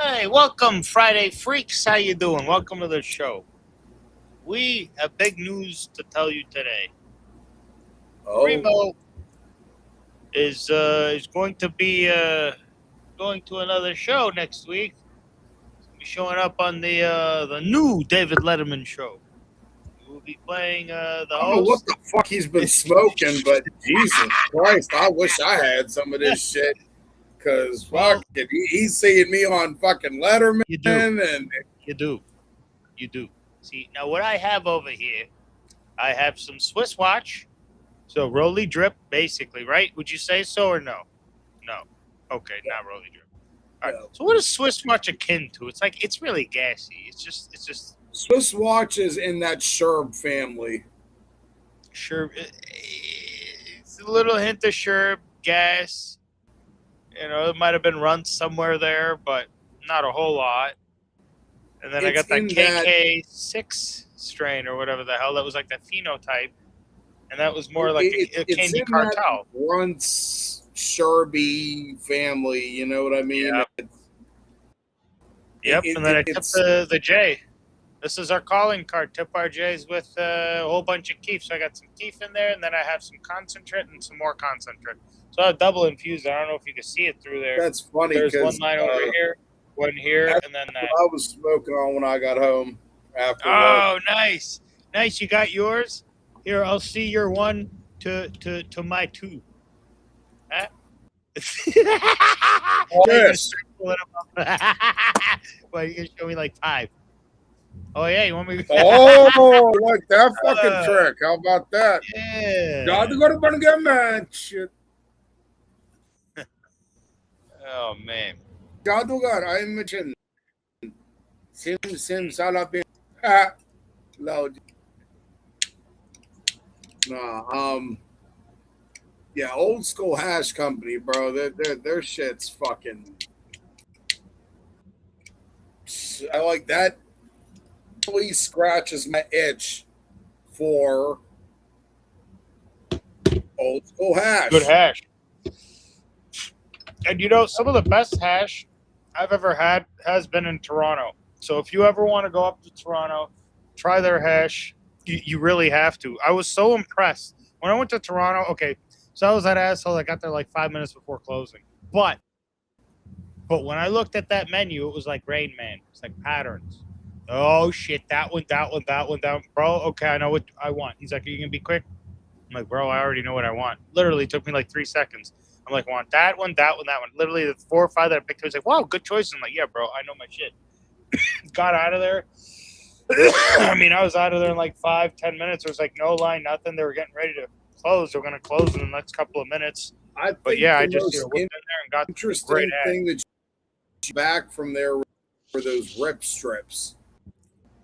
Hey, welcome, Friday Freaks. How you doing? Welcome to the show. We have big news to tell you today. Oh, Primo is going to be going to another show next week. He's gonna be showing up on the new David Letterman show. He will be playing the I don't know what host. the fuck he's been smoking, but Jesus Christ, I wish I had some of this shit. Cause Well, fucking, he's seeing me on fucking Letterman, you do, and you do, you do. See now, what I have over here, I have some Swiss watch. So Rolly drip, basically, right? Would you say so or no? No. Okay, not Rolly drip. All right. no. So what is Swiss watch akin to? It's like it's really gassy. It's just Swiss watches in that Sherb family. sure. It's a little hint of sure gas. You know, it might have been run somewhere there, but not a whole lot. And then I It's got that in that KK6 strain or whatever the hell that was like the phenotype, and that was more like a it's candy in that cartel. once Sherby family. You know what I mean? Yeah. Yep. And then I tipped It's the J. This is our calling card. Tip our J's with a whole bunch of keef. So I got some keef in there, and then I have some concentrate and some more concentrate. So I have double infused. I don't know if you can see it through there. that's funny There's one because line over here, one here, that's and then what that. I was smoking on when I got home after work. Oh, nice, nice. You got yours. Here, I'll see your one to my two. Huh? All Now you can this. circle it up. Well, you can show me like five. Oh yeah, you want me? Oh, like that fucking trick. How about that? Yeah. Gotta go to Birmingham, man. Shit. Oh man. Jadugar, I mentioned. Sim Salabin. Ah, loud. Nah, yeah, old school hash company, bro. Their shit's fucking. I like that. Really scratches my itch for old school Good hash. hash. And you know, some of the best hash I've ever had has been in Toronto. So if you ever want to go up to Toronto, try their hash. You really have to. I was so impressed when I went to Toronto. Okay, so I was that asshole that got there like 5 minutes before closing. But when I looked at that menu, it was like Rain Man. It's like patterns. Oh shit, that one, that one, that one, that one. Bro, okay, I know what I want. He's like, are you gonna be quick? I'm like, bro, I already know what I want. Literally took me like 3 seconds. I'm like, I want that one, that one, that one. Literally the 4 or 5 that I picked, I was like, wow, good choice. I'm like, yeah, bro, I know my shit. Got out of there. I mean, I was out of there in like 5, 10 minutes. There was like no line, nothing. They were getting ready to close. They were gonna close in the next couple of minutes. I But think yeah, I the just most whipped in there and got a great interesting ad. thing that you back from there were those rip strips.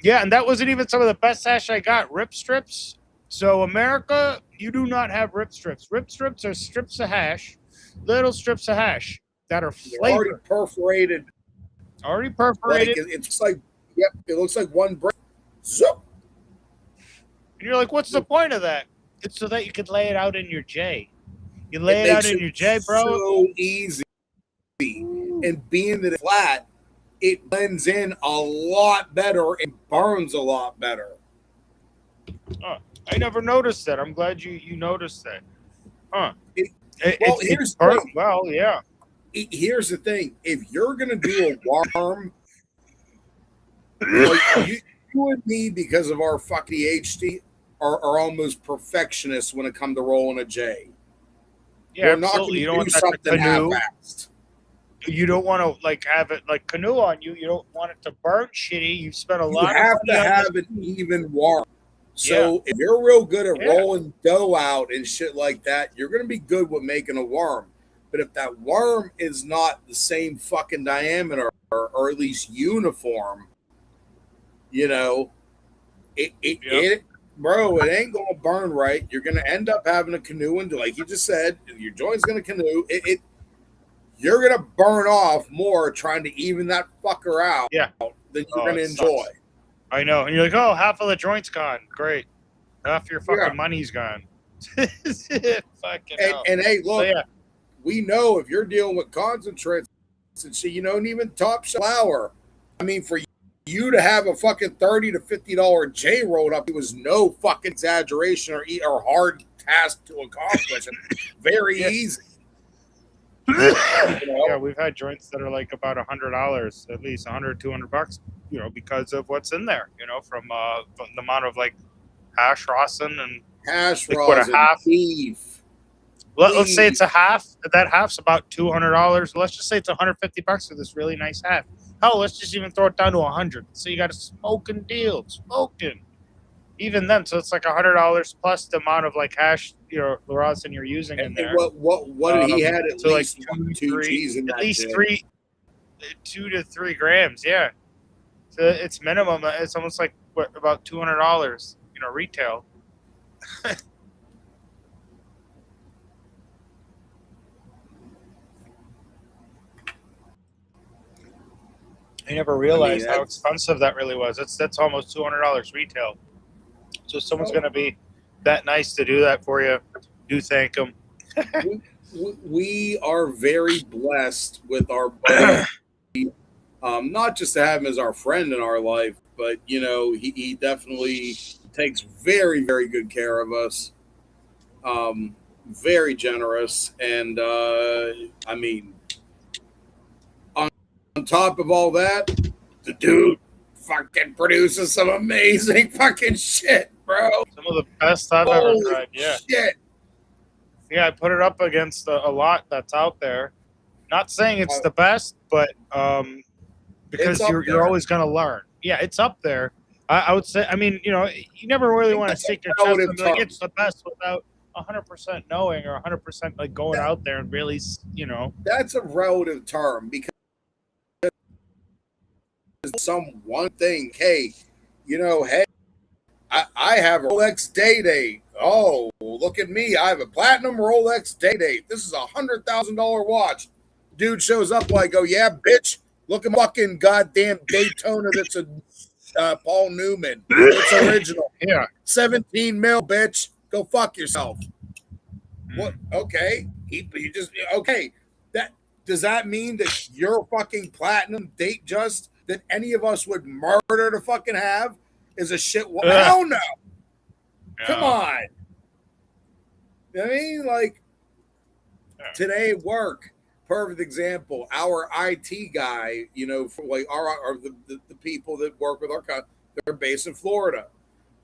Yeah, and that wasn't even some of the best hash I got. Rip strips. So America, you do not have rip strips. Rip strips are strips of hash, little strips of hash that are They're already flavored, perforated. already Like perforated. it's like, yep, it looks like one break. Zoop. And you're like, what's the point of that? It's so that you could lay it out in your J. You It lay it out makes in it your J, bro. so easy. And being that it's flat, it blends in a lot better and burns a lot better. Huh. I never noticed that. I'm glad you noticed that. Huh. It, It, well, it here's the burnt thing. well, yeah. Here's the thing. If you're gonna do a worm, like you and me, because of our fucking ADHD, are almost perfectionists when it comes to rolling a J. Yeah, We're not going absolutely. You to don't do want that to something canoe. half-assed. You don't want to like have it like canoe on you. You don't want it to burn shitty. You've spent a You lot of have money to on have this. an even worm. Yeah, So if you're real good at yeah, rolling dough out and shit like that, you're going to be good with making a worm. But if that worm is not the same fucking diameter or at least uniform, you know, yep. bro, it ain't gonna burn right. You're gonna end up having a canoe, and like you just said, your joint's gonna canoe. You're gonna burn off more trying to even that fucker out Yeah. than you're Oh, gonna it enjoy. sucks. I know. And you're like, oh, half of the joint's gone. Great. Half your Yeah, fucking money's gone. Fucking hell. and hey, So look, yeah, we know if you're dealing with concentrates, and shit, you know, and even top flower. I mean, for you to have a fucking $30 to $50 J rolled up, it was no fucking exaggeration or hard task to accomplish. It's very easy. You know? Yeah, we've had joints that are like about $100, at least $100-$200, you know, because of what's in there, you know, from the amount of like hash rosin and hash like, rosin, beef. Let's say it's a half. That half's about $200. Let's just say it's $150 for this really nice half. Hell, let's just even throw it down to $100. So you got a smoking deal, smoking. Even then, so it's like $100 plus the amount of like hash, you know, rosin you're using in there. What did he had at so least like two G's in that? At least 2 to 3 grams, yeah. So it's minimum. It's almost like what, about $200, you know, retail. I never realized how expensive that really was. That's almost $200 retail. So if someone's going to be that nice to do that for you, do thank them. We are very blessed with our buddy. Not just to have him as our friend in our life, but, you know, he definitely takes very, very good care of us. Very generous. And, I mean, on top of all that, the dude fucking produces some amazing fucking shit, bro. Some of the best I've ever tried. Yeah. Shit. Yeah, I put it up against a lot that's out there. Not saying it's the best, but because you're always going to learn. Yeah, it's up there. I would say. I mean, you know, you never really want to stick your chest and be like it's the best without 100% knowing or 100% like going out there and really, you know. That's a relative term because some one thing. Hey, you know, hey, I have a Rolex Day-Date. Oh, look at me. I have a platinum Rolex Day-Date. This is $100,000 watch. Dude shows up like, oh, yeah, bitch. Look at fucking goddamn Daytona that's a Paul Newman. It's original. Yeah. 17 mil, bitch. Go fuck yourself. What? Okay. He just, okay. Does that mean that your fucking platinum date just that any of us would murder to fucking have is a shit? Hell no. Come on. I mean, like, today at work, perfect example. Our IT guy, you know, for like the people that work with our company, they're based in Florida.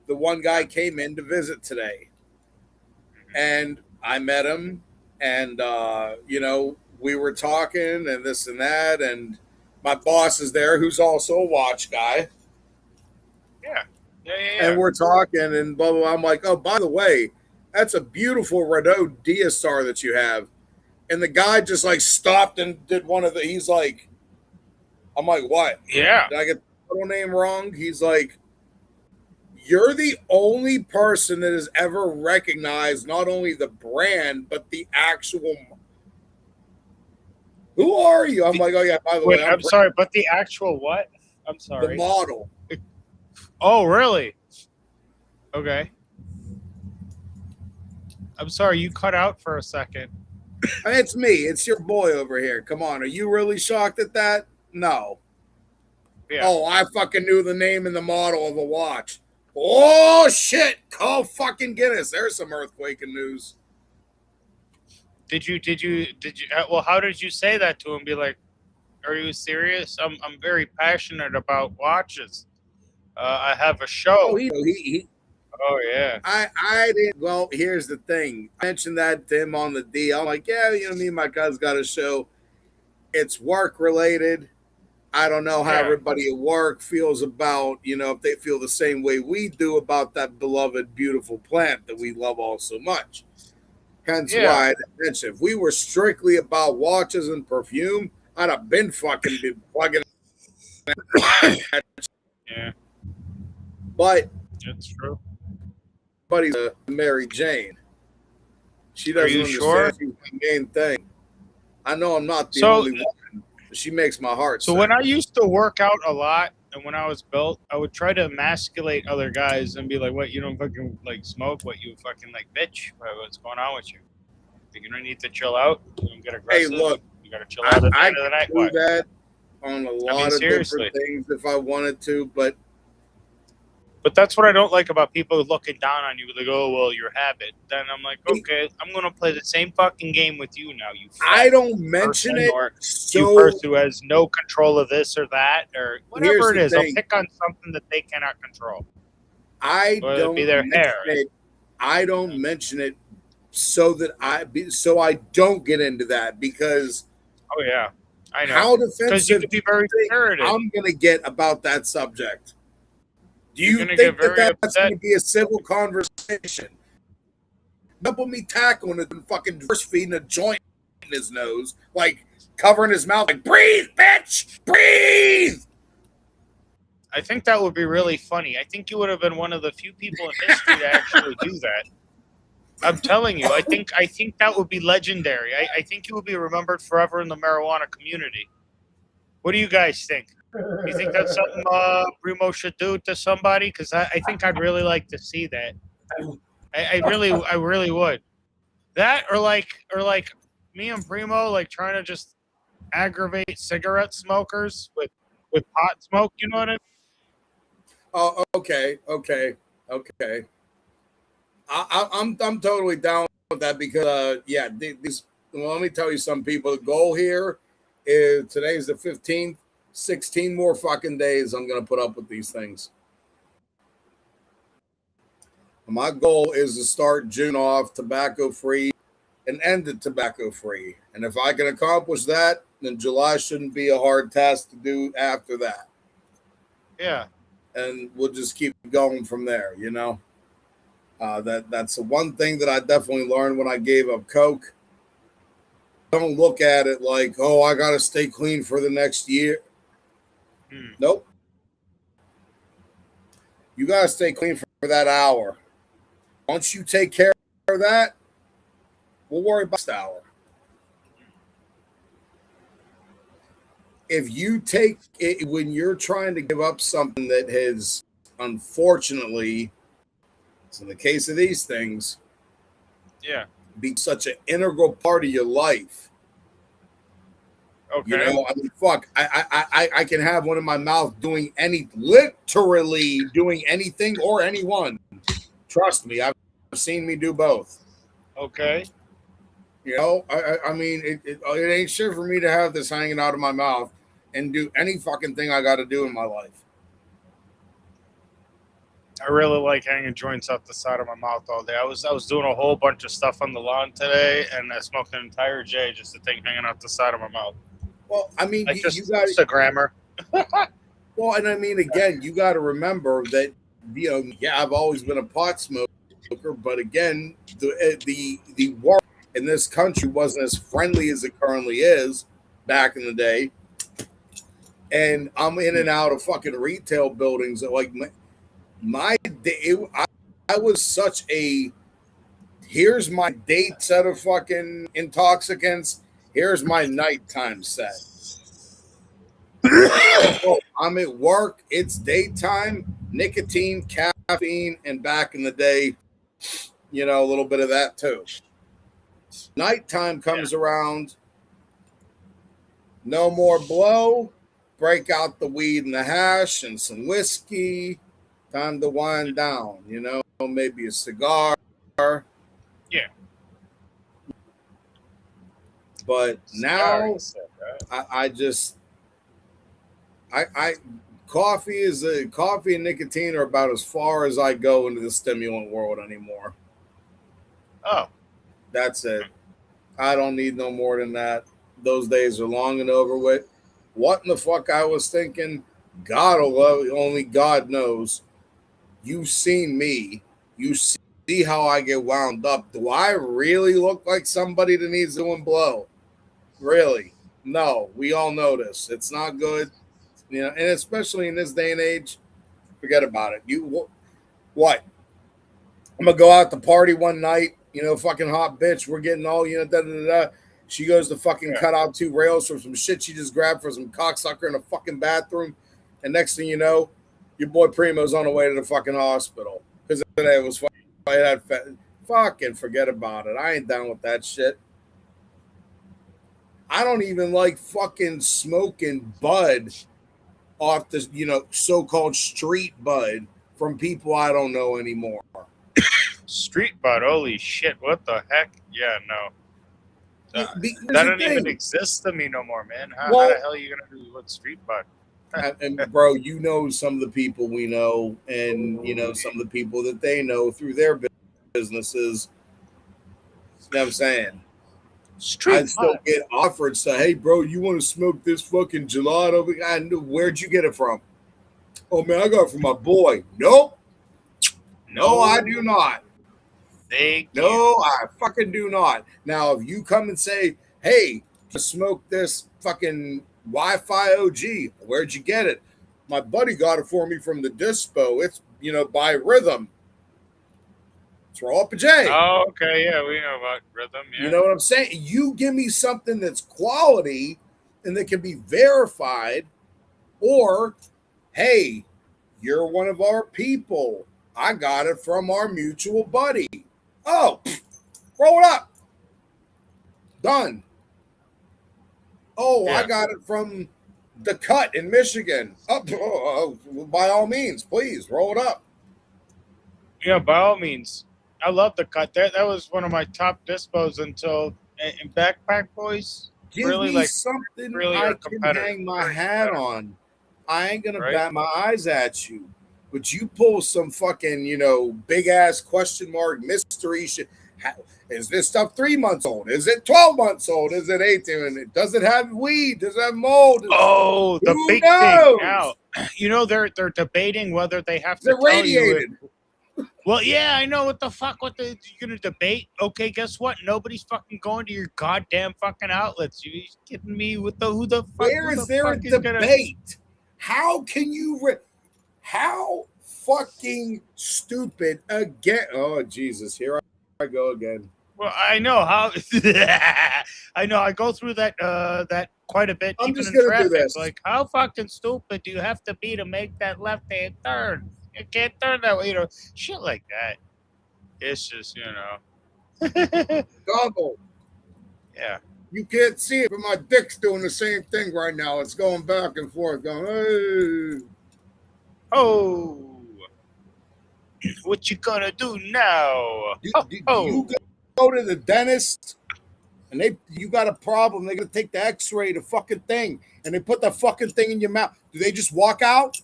The one guy came in to visit today, and I met him, and you know, we were talking and this and that, and my boss is there, who's also a watch guy. Yeah. And we're talking and blah, blah, blah. I'm like, oh, by the way, that's a beautiful Renault DSR that you have. And the guy just like stopped and did one of the, he's like, I'm like, what? Yeah. Did I get the little name wrong? He's like, you're the only person that has ever recognized not only the brand, but the actual. Who are you? I'm like, oh, yeah, by the way. I'm sorry, but the actual what? I'm sorry. The model. Oh, really? Okay. I'm sorry, you cut out for a second. It's me. It's your boy over here. Come on. Are you really shocked at that? No. Yeah. Oh, I fucking knew the name and the model of a watch. Oh, shit. Call fucking Guinness. There's some earthquaking news. Did you, well, how did you say that to him? Be like, are you serious? I'm very passionate about watches. I have a show. Oh, oh yeah. I didn't. Well, here's the thing. I mentioned that to him on the deal. I'm like, yeah, you know, me and my cousin got a show. It's work related. I don't know how everybody at work feels about, you know, if they feel the same way we do about that beloved, beautiful plant that we love all so much. Hence why I mentioned if we were strictly about watches and perfume, I'd have been fucking plugging. Yeah. But it's true. Buddy's Mary Jane. She doesn't understand she's the main thing. I know I'm not the only one, but she makes my heart. So when I used to work out a lot and when I was built, I would try to emasculate other guys and be like, what, you don't fucking like smoke? What, you fucking like bitch? What's going on with you? You don't need to chill out. You don't get aggressive. Hey, look, got to chill out at the I end of the night. could do that on a lot of seriously. different things if I wanted to, but that's what I don't like about people looking down on you. They go, "Oh, well, your habit." Then I'm like, okay, I'm gonna play the same fucking game with you now. You I don't mention it. or you So person who has no control of this or that or whatever it is. I'll thing. pick on something that they cannot control. I Whether it be don't their mention hair. it. I don't mention it so I don't get into that, because Oh yeah, I know. how Because you defensive can be very spirited. I'm going to get about that subject? Do You're you gonna think get very that that's upset. going to be a civil conversation? Double me tackling it and fucking force feeding a joint in his nose, like covering his mouth, like, breathe, bitch, breathe. I think that would be really funny. I think you would have been one of the few people in history to actually do that. I'm telling you, I think that would be legendary. I think you would be remembered forever in the marijuana community. What do you guys think? You think that's something Primo should do to somebody? Because I think I'd really like to see that. I really would. That or like me and Primo like trying to just aggravate cigarette smokers with pot smoke. You know what I mean? Oh, okay. I'm totally down with that, because let me tell you something, people. The goal here is, today's the 15th, 16 more fucking days I'm gonna put up with these things. My goal is to start June off tobacco free and end it tobacco free. And if I can accomplish that, then July shouldn't be a hard task to do after that. Yeah. And we'll just keep going from there, That's the one thing that I definitely learned when I gave up coke. Don't look at it like, oh, I got to stay clean for the next year. Nope. You got to stay clean for that hour. Once you take care of that, we'll worry about the hour. If you take it, when you're trying to give up something that has, unfortunately, in the case of these things, be such an integral part of your life. Okay. I mean, fuck, I can have one in my mouth literally doing anything or anyone. Trust me, I've seen me do both. Okay. I mean, it ain't shit for me to have this hanging out of my mouth and do any fucking thing I got to do in my life. I really like hanging joints out the side of my mouth all day. I was doing a whole bunch of stuff on the lawn today, and I smoked an entire J, just a thing hanging out the side of my mouth. Well, I mean, like you got Instagrammer. Well, and I mean, again, you got to remember that I've always been a pot smoker, but again, the war in this country wasn't as friendly as it currently is back in the day. And I'm in and out of fucking retail buildings that, like, my day, I was such a, here's my date set of fucking intoxicants, here's my nighttime set. Oh, I'm at work, it's daytime, nicotine, caffeine, and back in the day, a little bit of that too. Nighttime comes around, no more blow, break out the weed and the hash and some whiskey, time to wind down, maybe a cigar. Yeah. But now coffee and nicotine are about as far as I go into the stimulant world anymore. Oh. That's it. I don't need no more than that. Those days are long and over with. What in the fuck I was thinking? God alone, only God knows. You've seen me. You see how I get wound up. Do I really look like somebody that needs to blow? Really? No. We all know this. It's not good. And especially in this day and age, forget about it. What? I'm gonna go out to party one night. Fucking hot bitch. We're getting all da da da. She goes to fucking cut out 2 rails from some shit she just grabbed for some cocksucker in a fucking bathroom. And next thing you know, your boy Primo's on the way to the fucking hospital because today was fucking forget about it. I ain't down with that shit. I don't even like fucking smoking bud off the, so-called street bud from people I don't know anymore. Street bud, holy shit! What the heck? Yeah, no. That Here's doesn't even exist to me no more, man. How Well, the hell are you gonna do what street bud? and bro, some of the people we know, and some of the people that they know through their businesses. You know what I'm saying? Street I'd still bud. get offered, say, hey, bro, you want to smoke this fucking gelato? Where'd you get it from? Oh, man, I got it from my boy. Nope. No, I do not. Thank No, you. I fucking do not. Now, if you come and say, hey, smoke this fucking Wi-Fi OG, where'd you get it? My buddy got it for me from the dispo. It's, by Rhythm. It's Roll Up a J. Oh, okay, yeah, we know about Rhythm. Yeah. You know what I'm saying? You give me something that's quality and that can be verified, or, hey, you're one of our people. I got it from our mutual buddy. Oh, roll it up. Done. Oh, yeah. I got it from the Cut in Michigan. By all means, please roll it up. Yeah, by all means. I love the Cut. That was one of my top dispos until in Backpack Boys. Give really, me something really I can hang my hat on. I ain't gonna bat my eyes at you, but you pull some fucking big ass question mark mystery shit. Is this stuff 3 months old? Is it 12 months old? Is it 18? Does it have weed? Does it have mold? Oh, the Who big knows? thing now. They're debating whether they have to They're radiated. Well, yeah, I know what the fuck. You're gonna debate? Okay, guess what? Nobody's fucking going to your goddamn fucking outlets. You kidding me? Who the fuck? Where is there a debate? How can you? How fucking stupid again? Oh Jesus! Here I go again. Well, I know how. I know. I go through that quite a bit. I'm even just in gonna traffic. do this. Like, how fucking stupid do you have to be to make that left-hand turn? You can't turn that way. Shit like that. It's just Goggle. Yeah. You can't see it, but my dick's doing the same thing right now. It's going back and forth, going, hey. Oh. What you gonna do now? Do you go to the dentist and you got a problem? They're gonna take the X-ray, the fucking thing, and they put the fucking thing in your mouth. Do they just walk out?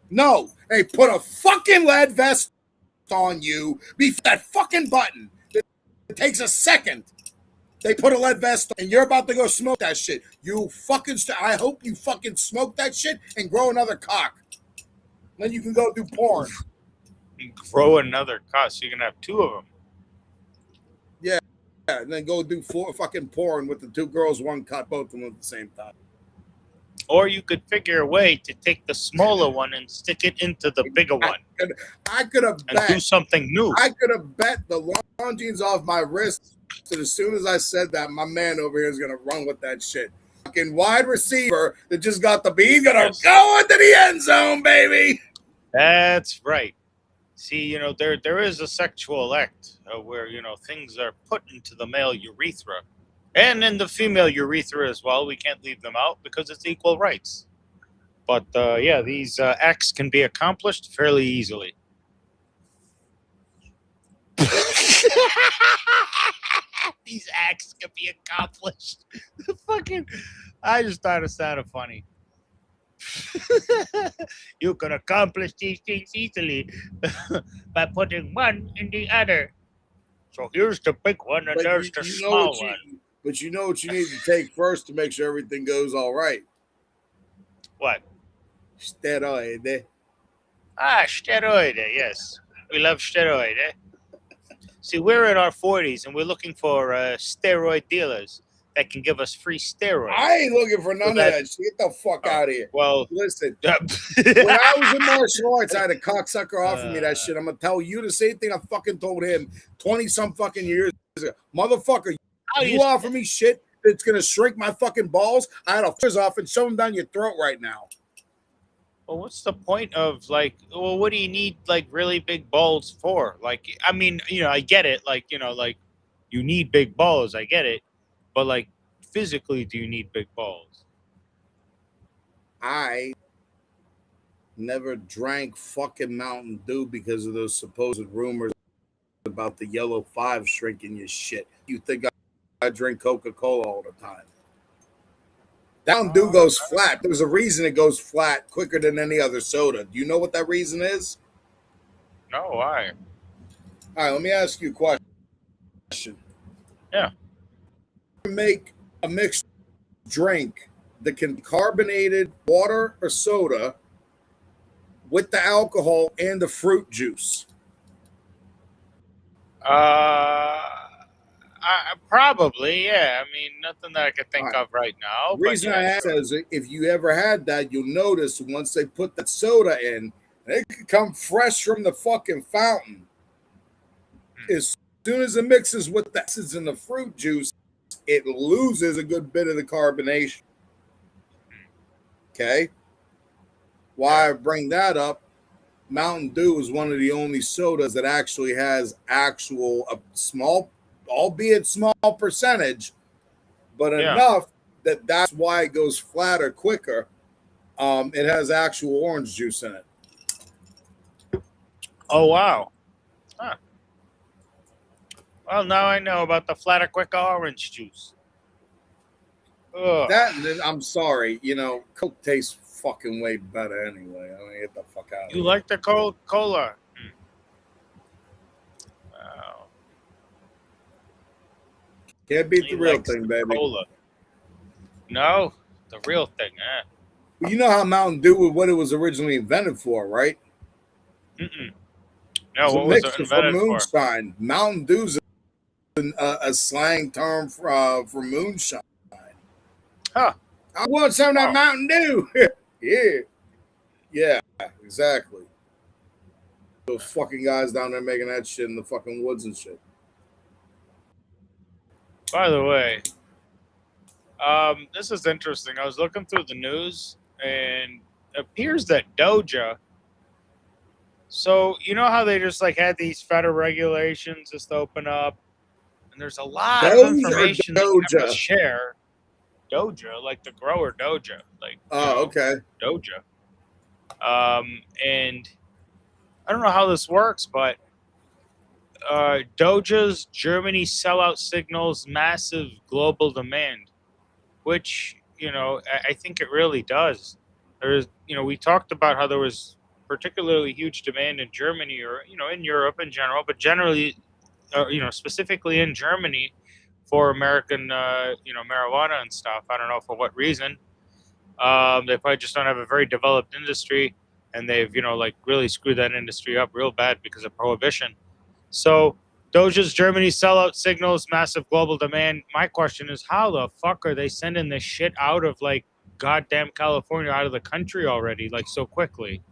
No, they put a fucking lead vest on you. Beef that fucking button. It takes a second. They put a lead vest on, and you're about to go smoke that shit. You fucking. I hope you fucking smoke that shit and grow another cock. Then you can go do porn. Grow another cock, so you can have two of them. Yeah, and then go do fucking porn with the two girls, one cut, both of them at the same time. Or you could figure a way to take the smaller one and stick it into the bigger one. I could have bet. And do something new. I could have bet the long jeans off my wrist. So as soon as I said that, my man over here is going to run with that shit. Fucking wide receiver that just got the beat. He's going to go into the end zone, baby. That's right. See, there is a sexual act where, things are put into the male urethra. And in the female urethra as well. We can't leave them out because it's equal rights. But, yeah, these acts can be accomplished fairly easily. These acts can be accomplished. I just thought it sounded funny. You can accomplish these things easily by putting one in the other. So here's the big one and there's the small one. But you know what you need to take first to make sure everything goes all right? What? Steroid. Steroid, yes. We love steroid, See, we're in our 40s and we're looking for steroid dealers that can give us free steroids. I ain't looking for none of that shit. Get the fuck out of here. Well, listen, when I was in martial arts, I had a cocksucker offer me that shit. I'm going to tell you the same thing I fucking told him 20-some fucking years ago. Motherfucker, you offer me shit that's going to shrink my fucking balls, I had a fizz off and shove them down your throat right now. Well, what's the point of what do you need really big balls for? I mean, I get it. You need big balls. I get it. But physically do you need big balls? I never drank fucking Mountain Dew because of those supposed rumors about the yellow 5 shrinking your shit. You think I drink Coca-Cola all the time? Mountain Dew goes flat. There's a reason it goes flat quicker than any other soda. Do you know what that reason is? No, why? All right, let me ask you a question. Yeah. Make a mixed drink that can be carbonated water or soda with the alcohol and the fruit juice. Probably, yeah. I mean, nothing that I can think of right now. The reason I ask is if you ever had that, you'll notice once they put that soda in, it could come fresh from the fucking fountain. As soon as it mixes with the acids in the fruit juice, it loses a good bit of the carbonation. Okay? Why I bring that up, Mountain Dew is one of the only sodas that actually has a small, albeit small percentage, but enough that that's why it goes flatter quicker. It has actual orange juice in it. Oh, wow. Huh. Well, now I know about the flatter, quicker orange juice. Ugh. I'm sorry, Coke tastes fucking way better anyway. I mean, get the fuck out of here. You like the cola? Wow. Can't beat the real thing, baby. Cola. No, the real thing, Well, you know how Mountain Dew was what it was originally invented for, right? No, what was it invented for? Moonshine. Mountain Dew's a slang term for moonshine. Huh. I want some of that Mountain Dew. Yeah, exactly. Those fucking guys down there making that shit in the fucking woods and shit. By the way, this is interesting. I was looking through the news, and it appears that Doja. So you know how they just like had these federal regulations just open up, and there's a lot of information that you have to share. Doja, like the grower Doja, like okay, Doja. And I don't know how this works, but Doja's Germany sellout signals massive global demand, which I think it really does. There's we talked about how there was particularly huge demand in Germany or in Europe in general, but generally specifically in Germany for American marijuana and stuff. I don't know for what reason. They probably just don't have a very developed industry, and they've really screwed that industry up real bad because of prohibition. So Doja's Germany sellout signals massive global demand. My question is, how the fuck are they sending this shit out of goddamn California out of the country already so quickly?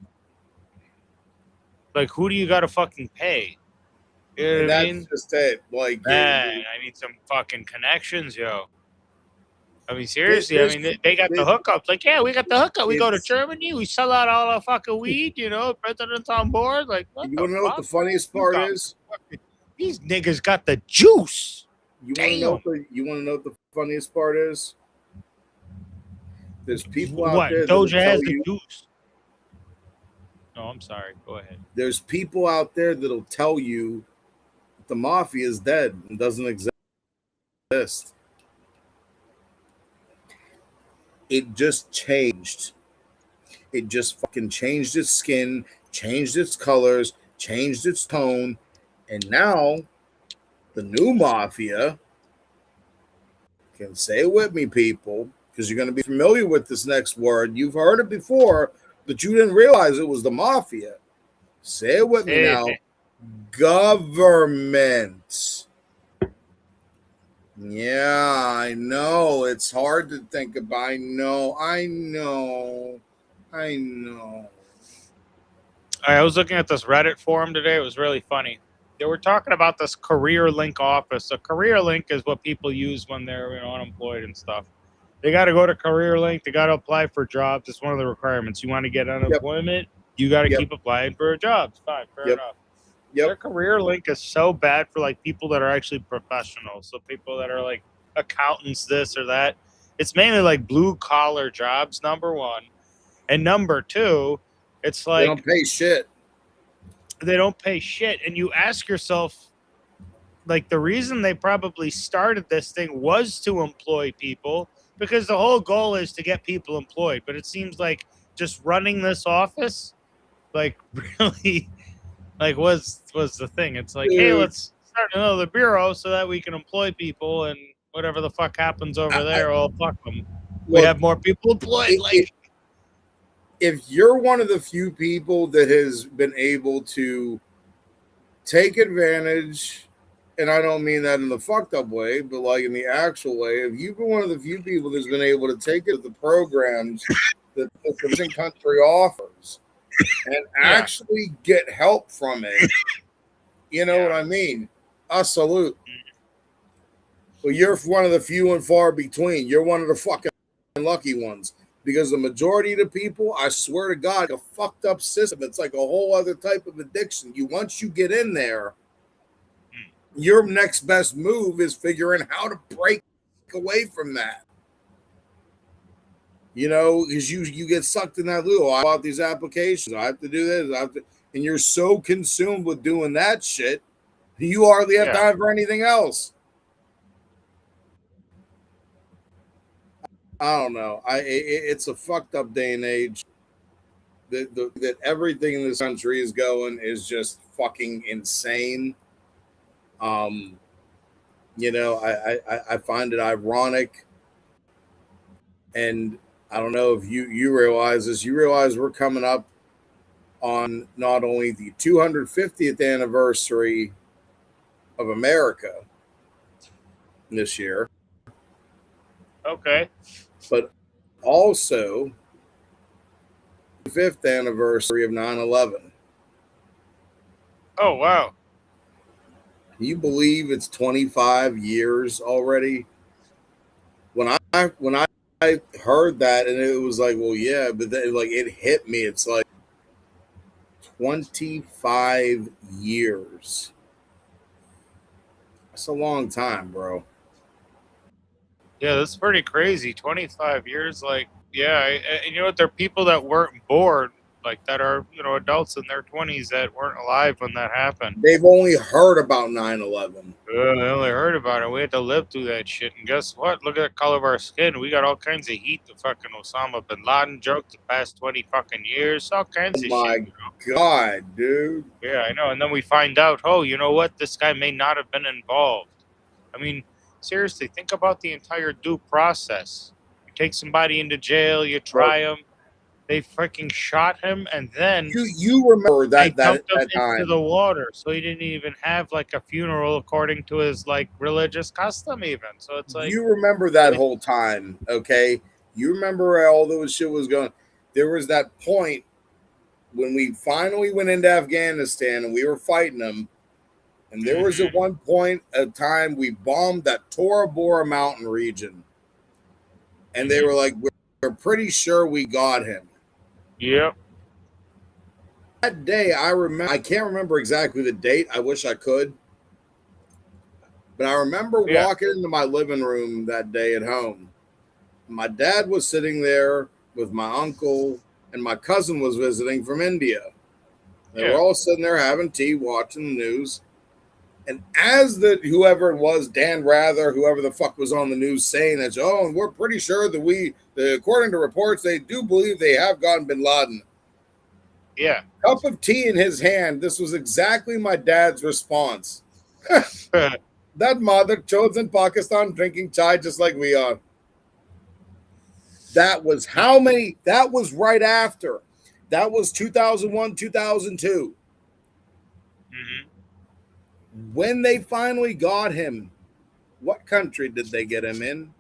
Who do you got to fucking pay? You know what I mean? That's just it. Man, I need some fucking connections, yo. I mean, seriously, they got the hookups. Yeah, we got the hookup. We go to Germany, we sell out all our fucking weed, president's on board. You want to know what the funniest part is? These niggas got the juice. You want to know what the funniest part is? There's people out there. Doja has the juice. No, I'm sorry. Go ahead. There's people out there that'll tell you the mafia is dead and doesn't exist. It just changed. It just fucking changed its skin, changed its colors, changed its tone, and now the new mafia, can say it with me, people, because you're going to be familiar with this next word. You've heard it before, but you didn't realize it was the mafia. Say it with me now. Government. Yeah, I know. It's hard to think about. I know. I was looking at this Reddit forum today. It was really funny. They were talking about this career link office. A career link is what people use when they're unemployed and stuff. They got to go to career link. They got to apply for jobs. It's one of the requirements. You want to get unemployment, you got to keep applying for jobs. Fine, fair enough. Their career link is so bad for people that are actually professionals. So people that are accountants, this or that. It's mainly like blue collar jobs, number one. And number two, it's They like don't pay shit. they don't pay shit. And you ask yourself, like, the reason they probably started this thing was to employ people, because the whole goal is to get people employed. But it seems like just running this office, like, really, like, was the thing. It's like, hey, Dude, let's start another bureau so that we can employ people, and whatever the fuck happens over there, well, fuck them. We look, have more people employed. Like, if you're one of the few people that has been able to take advantage, and I don't mean that in the fucked up way, but like in the actual way, if you've been one of the few people that's been able to take it, the programs that the country offers and actually get help from it, you know what I mean? A salute. But you're one of the few and far between. You're one of the fucking lucky ones. Because the majority of the people, I swear to God, a fucked up system. It's like a whole other type of addiction. Once you get in there, your next best move is figuring how to break away from that. You know, because you get sucked in that loop. I bought these applications. I have to do this. And you're so consumed with doing that shit, you hardly have time for anything else. I don't know. It's a fucked up day and age. That everything in this country is going is just fucking insane. You know, I find it ironic, and I don't know if you realize this. You realize we're coming up on not only the 250th anniversary of America this year, okay, but also the 5th anniversary of 9/11. Oh, wow. Can you believe it's 25 years already? When I heard that, and it was like, well, yeah, but then like it hit me. It's like 25 years. That's a long time, bro. Yeah, that's pretty crazy. 25 years, like, yeah, and you know what? There are people that weren't born, like, that are, you know, adults in their 20s that weren't alive when that happened. They've only heard about 9/11. They only heard about it. We had to live through that shit. And guess what? Look at the color of our skin. We got all kinds of heat. The fucking Osama bin Laden joke the past 20 fucking years. All kinds Oh of my shit. You know? God, dude. Yeah, I know. And then we find out, oh, you know what? This guy may not have been involved. I mean, seriously, think about the entire due process. You take somebody into jail, you try him, they freaking shot him, and then you remember they that dumped him that into time. the water. So he didn't even have like a funeral according to his like religious custom, even. So it's like, You remember that whole time, okay? You remember where all those shit was going. There was that point when we finally went into Afghanistan and we were fighting them. And there was at one point a time we bombed that Tora Bora mountain region. And they were like, we're pretty sure we got him. Yep. That day, I can't remember exactly the date. I wish I could. But I remember walking into my living room that day at home. My dad was sitting there with my uncle, and my cousin was visiting from India. They were all sitting there having tea, watching the news. And as whoever it was, Dan Rather, whoever the fuck was on the news saying that, oh, and we're pretty sure that according to reports, they do believe they have gotten bin Laden. Yeah. Cup of tea in his hand. This was exactly my dad's response. That mother chose in Pakistan drinking chai just like we are. That was how many? That was right after. That was 2001, 2002. When they finally got him, what country did they get him in?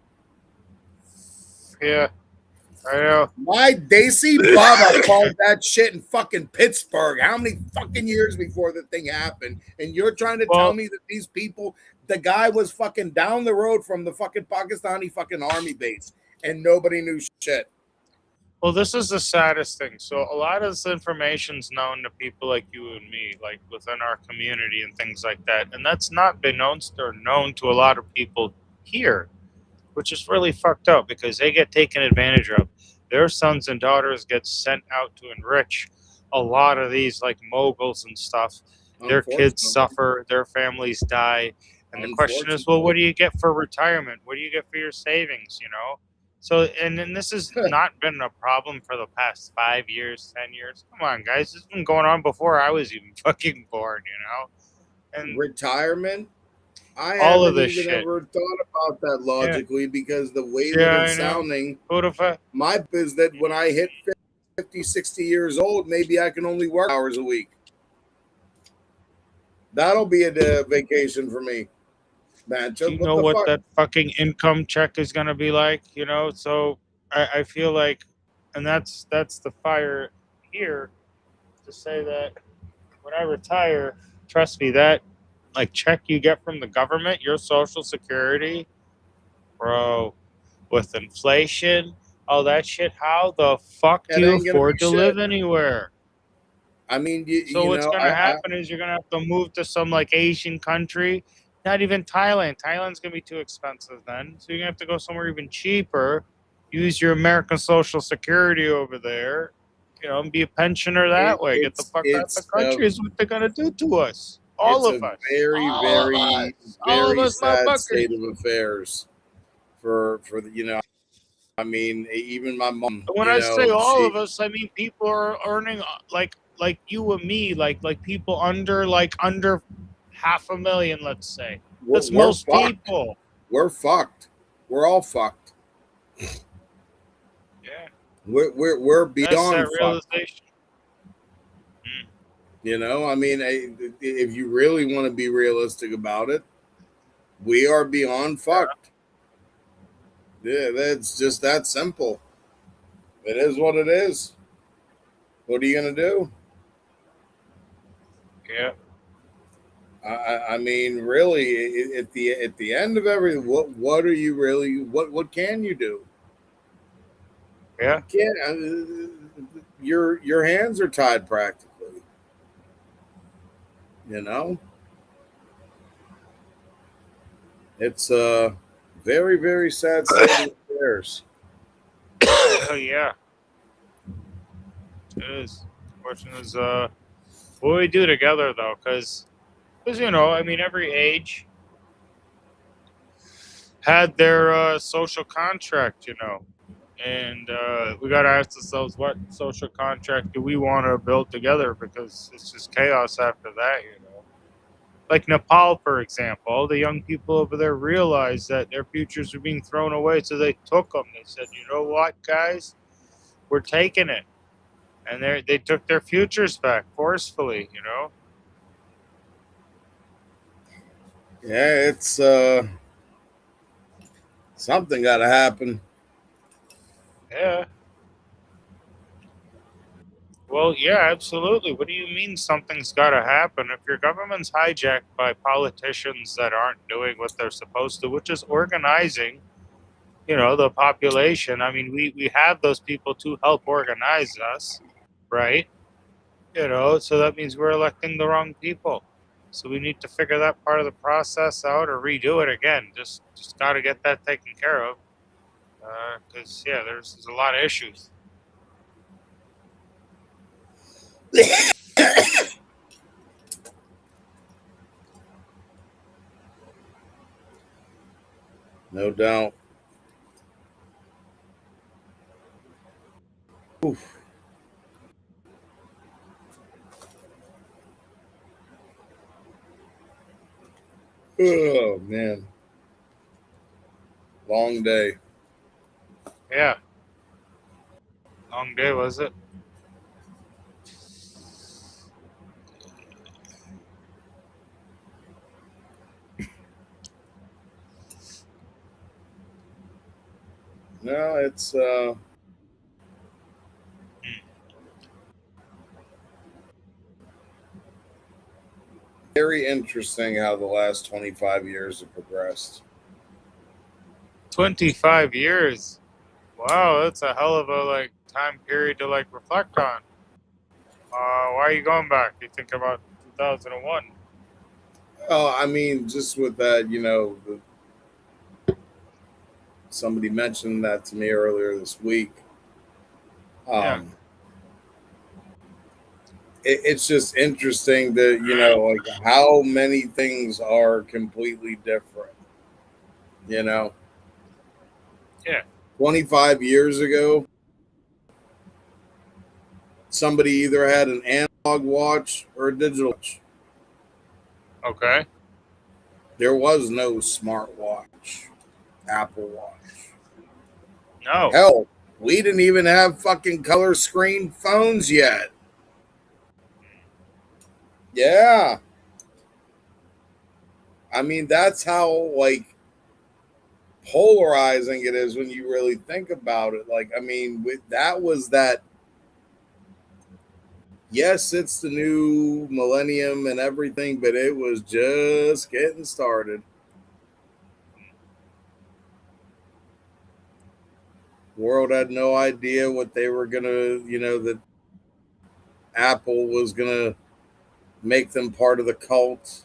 Yeah, I know. My Desi Baba called that shit in fucking Pittsburgh. How many fucking years before the thing happened? And you're trying to tell me that these people, the guy was fucking down the road from the fucking Pakistani fucking army base and nobody knew shit. Well, this is the saddest thing. So a lot of this information's known to people like you and me, like within our community and things like that. And that's not been known to a lot of people here. which is really fucked up because they get taken advantage of. Their sons and daughters get sent out to enrich a lot of these like moguls and stuff. Their kids Unfortunately. suffer, their families die, and the question is, well, what do you get for retirement? What do you get for your savings? You know. So, and then this has not been a problem for the past 5 years, 10 years. Come on, guys, this has been going on before I was even fucking born. You know. And Retirement, I all of haven't this even shit. ever thought about that logically because the way Yeah, that it's I know. sounding, What if I, my is that when I hit 50, 60 years old, maybe I can only work hours a week. That'll be a vacation for me. Man, do you what know the what fuck? that fucking income check is gonna be like? You know, so I feel like, and that's the fire here to say that when I retire, trust me, that like check you get from the government, your social security, bro, with inflation, all that shit, how the fuck do It you ain't gonna be afford to live shit. anywhere? I mean, So you what's know, gonna happen is you're gonna have to move to some like Asian country, not even Thailand. Thailand's gonna be too expensive then. So you're gonna have to go somewhere even cheaper, use your American Social Security over there, you know, and be a pensioner that way. Get the fuck out of the country is what they're gonna do to us. All it's a of us. very, All of very, us. All of very us sad motherfuckers. state of affairs for the, you know. I mean, even my mom, When you I say know, all of she us, I mean people are earning like you and me, like people under 500,000, let's say. That's we're most fucked. people. We're fucked. We're all fucked. Yeah, We're that's that beyond fucked. realization. Mm. You know, I mean, if you really want to be realistic about it, we are beyond fucked. Yeah, that's just that simple. It is what it is. What are you gonna do? Yeah, I mean, really, at the end of every, what are you really? What can you do? yeah, You can't. Your hands are tied practically. You know, it's a very very sad state of affairs. oh yeah, it is. The question is, what do we do together though? Because you know, I mean, every age had their social contract, you know, and we got to ask ourselves, what social contract do we want to build together? Because it's just chaos after that, you know. Like Nepal, for example, all the young people over there realized that their futures were being thrown away, so they took them. They said, "You know what, guys, we're taking it," and they took their futures back forcefully. You know? Yeah, it's something got to happen. Yeah. Well, yeah, absolutely. What do you mean something's got to happen? If your government's hijacked by politicians that aren't doing what they're supposed to, which is organizing, you know, the population. I mean, we have those people to help organize us, right? You know, so that means we're electing the wrong people. So we need to figure that part of the process out or redo it again. Just got to get that taken care of. Because yeah, there's a lot of issues. No doubt. Oof. Oh man, long day. Yeah, long day was it? No, it's very interesting how the last 25 years have progressed. 25 years. Wow, that's a hell of a like time period to like reflect on. Why are you going back? You think about 2001? Oh, I mean, just with that, you know, Somebody mentioned that to me earlier this week. Yeah. It's just interesting that, you know, like how many things are completely different. You know, Yeah. 25 years ago, somebody either had an analog watch or a digital watch. Okay. There was no smartwatch, Apple Watch. No. Hell, we didn't even have fucking color screen phones yet. Yeah. I mean, that's how, like, polarizing it is when you really think about it. Like, I mean, that was that. Yes, it's the new millennium and everything, but it was just getting started. World had no idea what they were gonna, you know, that Apple was gonna make them part of the cult,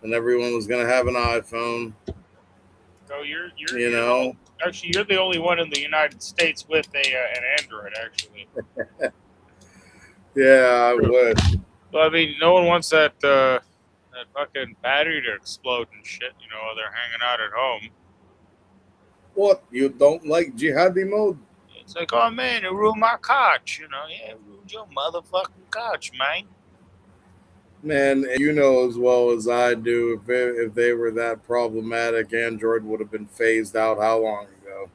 and everyone was gonna have an iPhone. So you're You know, actually you're the only one in the United States with an Android actually. yeah, I wish. Well, I mean, no one wants that fucking battery to explode and shit. You know, while they're hanging out at home. What, you don't like jihadi mode? It's like, oh man, it ruined my couch. You know, yeah, it ruined your motherfucking couch, man. Man, you know as well as I do, if they were that problematic, Android would have been phased out how long ago?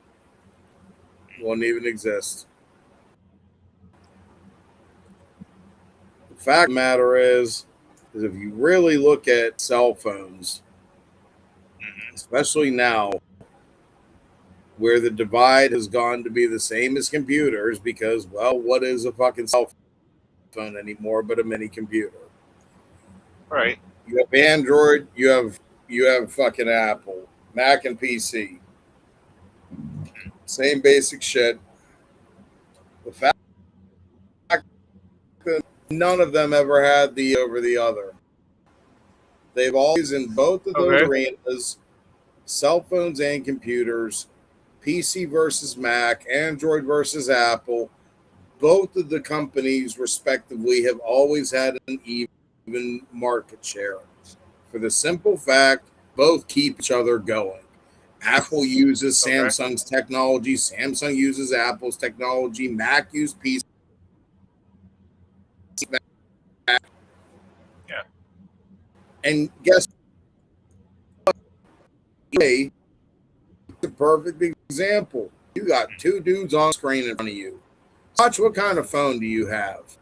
Wouldn't even exist. The fact of the matter is if you really look at cell phones, especially now, where the divide has gone to be the same as computers, because, well, what is a fucking cell phone anymore but a mini computer? Right. You have Android, you have fucking Apple, Mac and PC. Same basic shit. The fact that none of them ever had the over the other. They've always, in both of those Okay. arenas, cell phones and computers, PC versus Mac, Android versus Apple, both of the companies respectively have always had an even market share. For the simple fact, both keep each other going. Apple uses Okay. Samsung's technology, Samsung uses Apple's technology, Mac uses PC. Yeah. And guess what? It's a perfect example. You got two dudes on screen in front of you. Watch, what kind of phone do you have?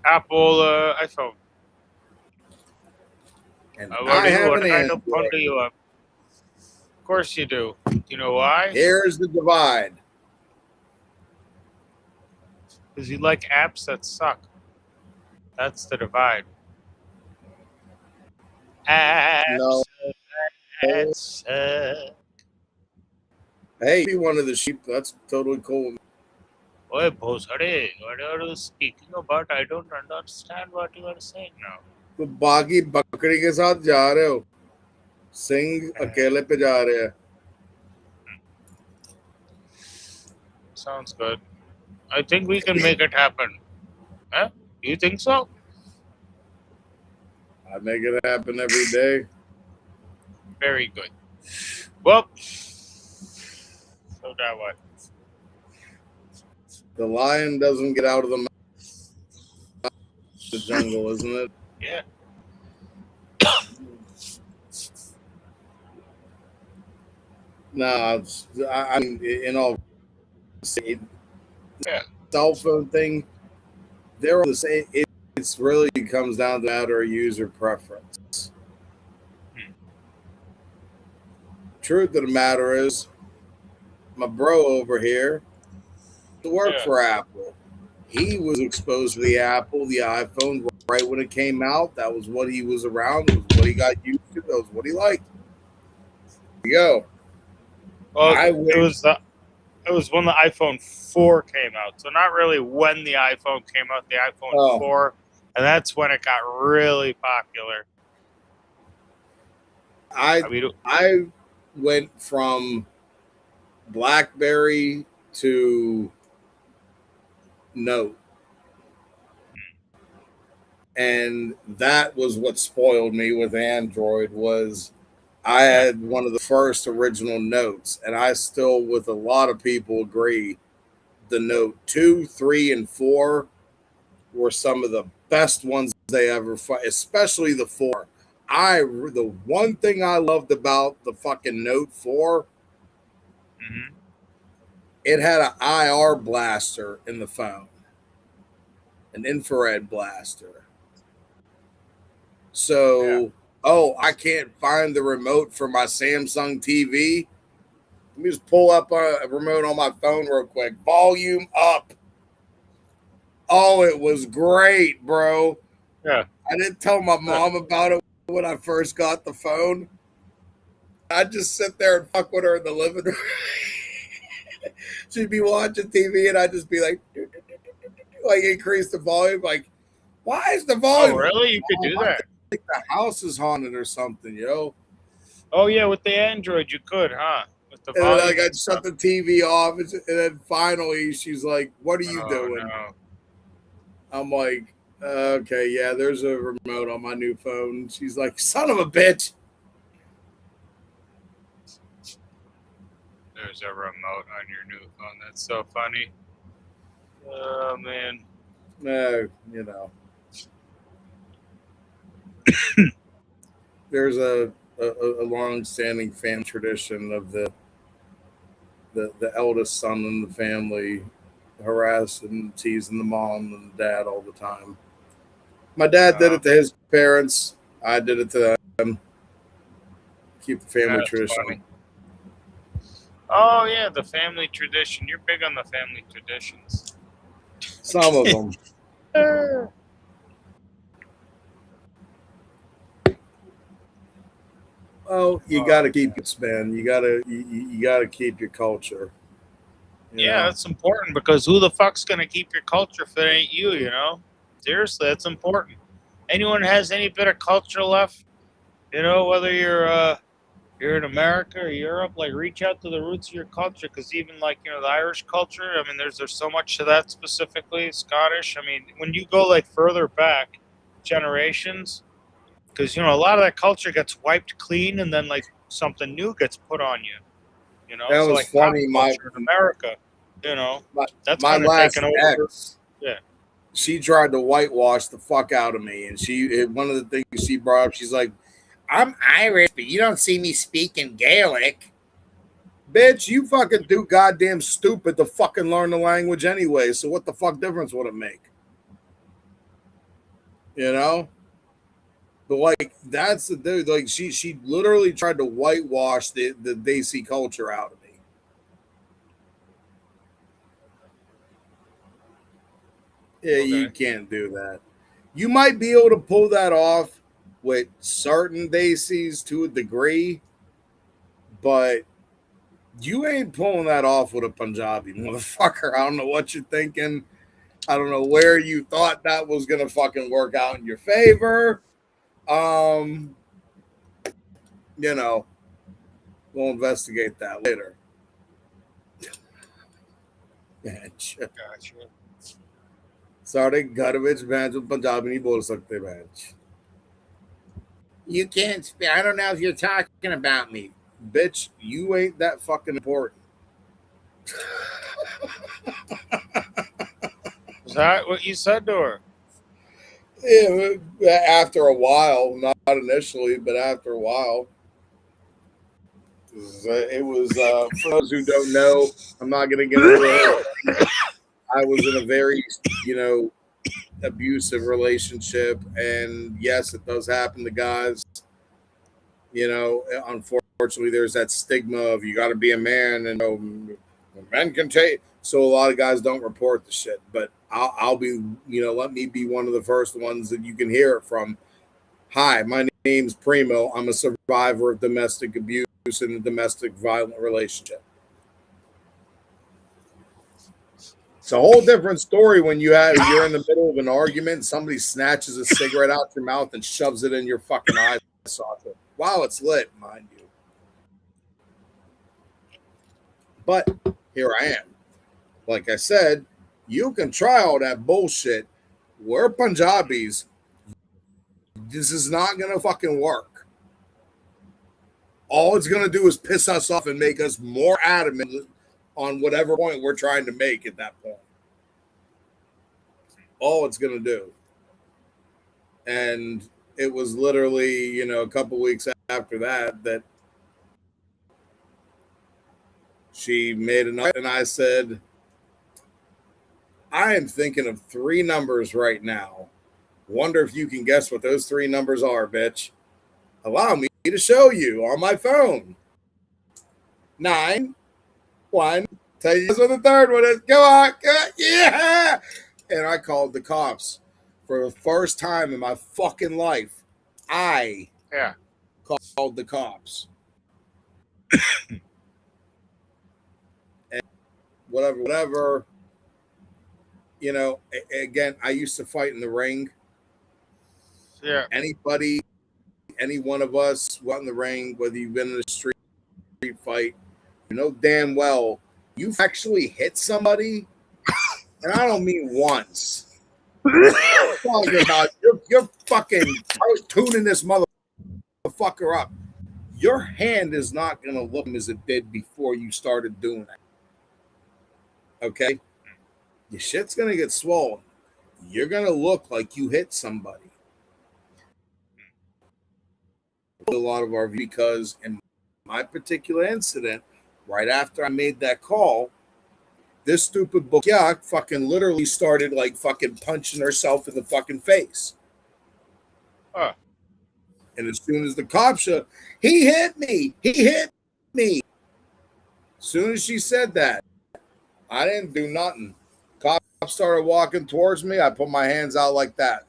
Apple iPhone. And What I do you? have What an kind of phone Android. do you have? Of course you do. You know why? Here's the divide. Because you like apps that suck. That's the divide. No. Apps that suck. Hey, be one of the sheep. That's totally cool. Oi, Bhosare, what are you speaking about? I don't understand what you are saying now. तो बागी बकरी के साथ जा रहे हो, सिंह अकेले पे जा रहे हैं. Sounds good. I think we can make it happen. Huh? You think so? I make it happen every day. Very good. Well, so now what? The lion doesn't get out of the jungle, isn't it? Yeah. No, I mean, in all, Yeah. cell phone thing, they're all the same. It's really comes down to matter of user preference. Truth of the matter is, my bro over here to work Yeah. for Apple. He was exposed to the Apple, the iPhone, right when it came out. That was what he was around. That was what he got used to. That was what he liked. There you go. Well, I wish. it was when the iPhone 4 came out. So not really when the iPhone came out, the iPhone Oh. 4, and that's when it got really popular. I went from BlackBerry to Note. And that was what spoiled me with Android was I had one of the first original Notes, and I still, with a lot of people, agree the Note 2, 3, and 4 were some of the best ones they ever especially the 4. The one thing I loved about the fucking Note 4, it had an IR blaster in the phone, an infrared blaster. So, I can't find the remote for my Samsung TV. Let me just pull up a remote on my phone real quick. Volume up. Oh, it was great, bro. Yeah. I didn't tell my mom about it when I first got the phone. I'd just sit there and fuck with her in the living room. She'd be watching TV and I'd just be like increase the volume. Like, why is the volume? Oh, really? You could do that? Like the house is haunted or something, yo. Oh, yeah, with the Android, you could, huh? With the And volume. then I'd shut the TV off, and then finally she's like, "What are you doing?" No. I'm like, "Okay, yeah, there's a remote on my new phone." She's like, "Son of a bitch." There's a remote on your new phone. That's so funny. Oh, man. You know. There's a long-standing family tradition of the eldest son in the family harassing, teasing the mom and the dad all the time. My dad did it to his parents. I did it to them. Keep the family tradition. Funny. Oh, yeah, the family tradition. You're big on the family traditions. Some of them. Oh, you got to keep it, man. You gotta keep your culture. Yeah, that's important because who the fuck's gonna keep your culture if it ain't you? You know, seriously, that's important. Anyone has any bit of culture left, you know, whether you're in America or Europe, like reach out to the roots of your culture because even like the Irish culture. I mean, there's so much to that specifically. Scottish. I mean, when you go like further back, generations. Because a lot of that culture gets wiped clean, and then like something new gets put on you. That so was like funny. Culture in America, that's my kind of last taken over. ex. Yeah, She tried to whitewash the fuck out of me, and one of the things she brought up, she's like, "I'm Irish, but you don't see me speaking Gaelic." Bitch, you fucking too goddamn stupid to fucking learn the language anyway. So what the fuck difference would it make? You know. But like that's the dude. Like she literally tried to whitewash the Desi culture out of me. Yeah, you can't do that. You might be able to pull that off with certain Desis to a degree, but you ain't pulling that off with a Punjabi motherfucker. I don't know what you're thinking. I don't know where you thought that was gonna fucking work out in your favor. We'll investigate that later. gotcha. सारे घर ਵਿੱਚ भैंस पंजाबी नहीं बोल सकते भैंस. You can't speak. I don't know if you're talking about me. Bitch, you ain't that fucking important. Is that what you said to her? Yeah, after a while, not initially, but after a while. It was for those who don't know, I'm not going to get into it. I was in a very, abusive relationship, and yes, it does happen to guys. Unfortunately, there's that stigma of you got to be a man, and men can take. So a lot of guys don't report the shit, but I'll be, let me be one of the first ones that you can hear it from. Hi, my name's Primo. I'm a survivor of domestic abuse in a domestic violent relationship. It's a whole different story when you're in the middle of an argument, somebody snatches a cigarette out your mouth and shoves it in your fucking eye socket. Wow, it's lit, mind you. But here I am. Like I said, you can try all that bullshit. We're Punjabis. This is not going to fucking work. All it's going to do is piss us off and make us more adamant on whatever point we're trying to make at that point. All it's going to do. And it was literally, a couple weeks after that she made a note, and I said, I am thinking of 3 numbers right now. Wonder if you can guess what those 3 numbers are, bitch. Allow me to show you on my phone. 9, 1. Tell you what the third one is. Go on. Yeah. And I called the cops. For the first time in my fucking life, I called the cops. And whatever. Again, I used to fight in the ring. Yeah. Anybody, any one of us went in the ring, whether you've been in a street fight, you know damn well you've actually hit somebody, and I don't mean once. I'm talking about you're fucking tuning this motherfucker up. Your hand is not going to look as it did before you started doing it. Okay? Your shit's going to get swollen. You're going to look like you hit somebody. A lot of our, because in my particular incident, right after I made that call, this stupid bukyak fucking literally started like fucking punching herself in the fucking face. Huh. And as soon as the cops showed, he hit me. As soon as she said that, I didn't do nothing. Cops started walking towards me. I put my hands out like that.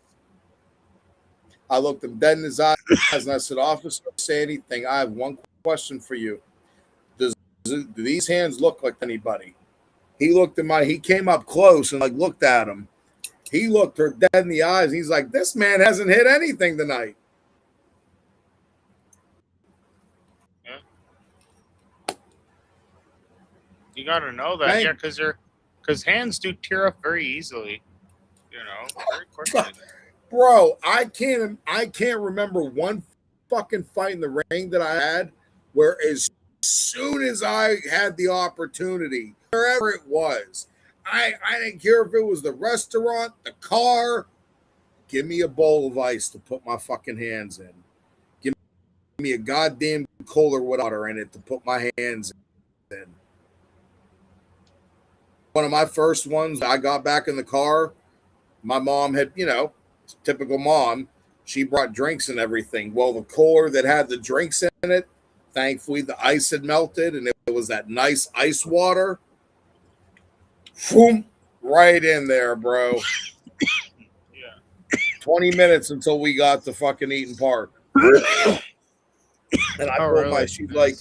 I looked him dead in his eyes and I said, officer, don't say anything. I have one question for you. Do these hands look like anybody? He looked at he came up close and looked at him. He looked her dead in the eyes. He's like, this man hasn't hit anything tonight. Yeah. You got to know that, because hands do tear up very easily, very quickly. Bro, I can't remember one fucking fight in the ring that I had where as soon as I had the opportunity, wherever it was, I didn't care if it was the restaurant, the car, give me a bowl of ice to put my fucking hands in. Give me a goddamn cooler with water in it to put my hands in. One of my first ones, I got back in the car. My mom had, typical mom, she brought drinks and everything. Well, the cooler that had the drinks in it, thankfully the ice had melted and it was that nice ice water. Boom, right in there, bro. Yeah. 20 minutes until we got to fucking Eaton Park. And I pulled really? She's like,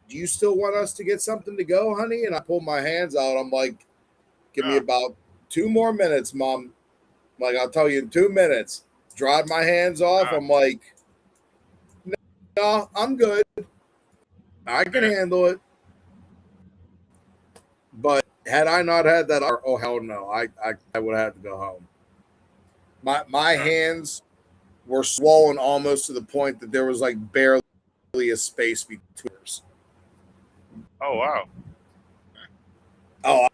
do you still want us to get something to go, honey? And I pulled my hands out. I'm like, give me about 2 more minutes, Mom. Like, I'll tell you in 2 minutes. Dried my hands off. I'm like, no, I'm good. I can handle it. But had I not had that, oh hell no, I would have had to go home. My hands were swollen almost to the point that there was barely a space between us. Oh wow. Oh,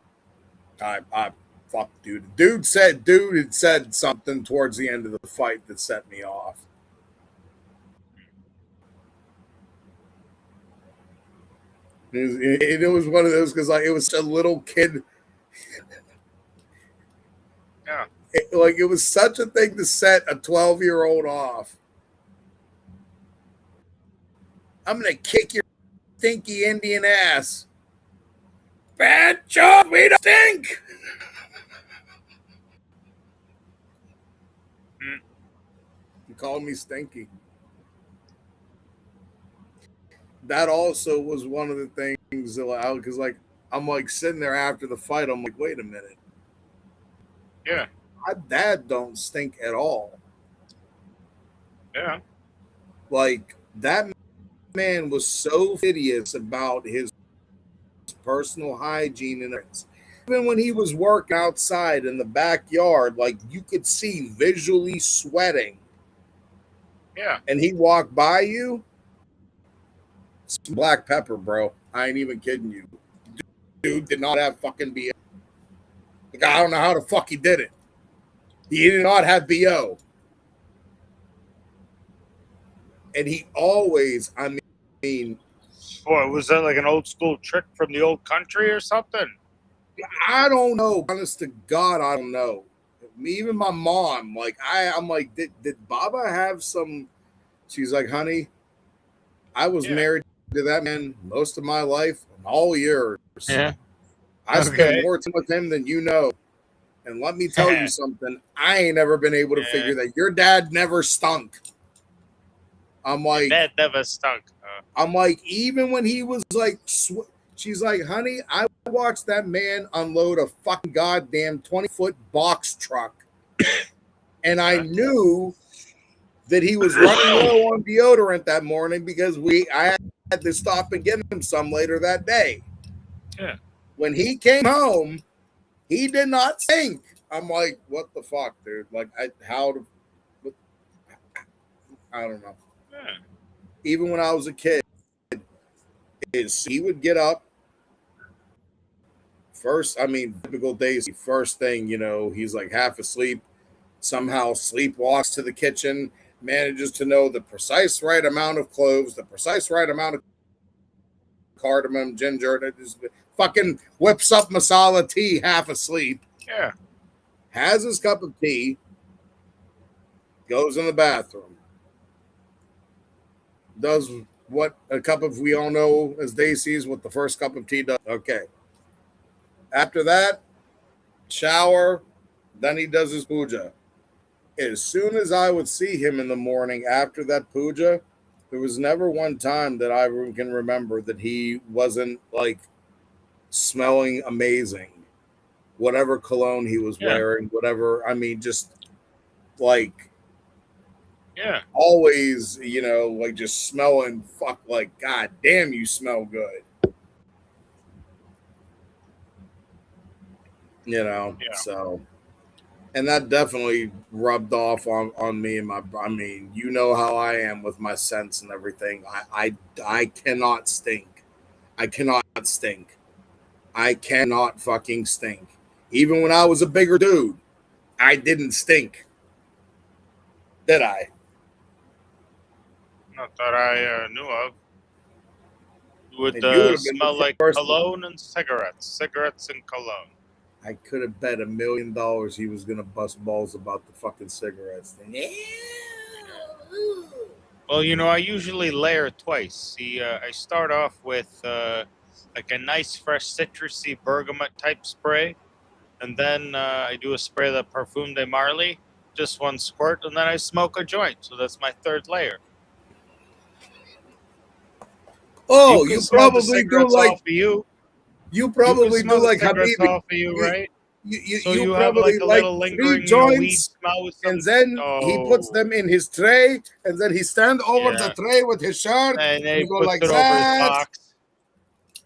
I fuck, dude. Dude had said something towards the end of the fight that set me off. It was one of those because it was a little kid. Yeah. It was such a thing to set a 12-year-old off. I'm gonna kick your stinky Indian ass. Bad job, we don't stink. You called me stinky. That also was one of the things that because I'm sitting there after the fight. I'm like, wait a minute. Yeah. My dad don't stink at all. Yeah. That man was so hideous about his personal hygiene and everything. Even when he was working outside in the backyard, like you could see visually sweating, Yeah. and he walked by you, some black pepper, bro. I ain't even kidding you. Dude did not have fucking BO. Like, I don't know how the fuck he did it. He did not have BO. And he always, I mean, Boy, was that like an old school trick from the old country or something? I don't know. Honest to God, I don't know. Even my mom, like I'm like, did Baba have some? She's like, honey, I was married to that man most of my life, and all years. Yeah. I spent more time with him than you know. And let me tell you something. I ain't ever been able to figure that. Your dad never stunk. I'm like, that never stunk. I'm like, even when he was like, she's like, honey, I watched that man unload a fucking goddamn 20-foot box truck. And I knew that he was running low on deodorant that morning because I had to stop and get him some later that day. Yeah. When he came home, he did not stink. I'm like, what the fuck, dude? Like, I don't know. Yeah. Even when I was a kid, he would get up first. I mean, typical days, first thing, he's like half asleep, somehow sleepwalks to the kitchen, manages to know the precise right amount of cloves, the precise right amount of cardamom, ginger, that just fucking whips up masala tea half asleep. Yeah. Has his cup of tea, goes in the bathroom, does what a cup of, we all know as Daisies, what the first cup of tea does. Okay. After that, shower, then he does his puja. As soon as I would see him in the morning after that puja, there was never one time that I can remember that he wasn't like smelling amazing. Whatever cologne he was wearing, whatever, I mean, just like, always, like just smelling like, God damn, you smell good. So, and that definitely rubbed off on me and I mean, you know how I am with my scents and everything. I cannot stink. I cannot stink. I cannot fucking stink. Even when I was a bigger dude, I didn't stink. Did I? Not that I knew of. Would smell like cologne and cigarettes and cologne. I could have bet $1 million he was going to bust balls about the fucking cigarettes thing. Well, I usually layer twice. See, I start off with like a nice fresh citrusy bergamot type spray, and then I do a spray of the Parfum de Marly, just one squirt, and then I smoke a joint. So that's my third layer. Oh, you probably do like you probably do like Habibi, off of you, right? You probably have like 3 joints, and then he puts them in his tray, and then he stand over the tray with his shirt, and he go like that.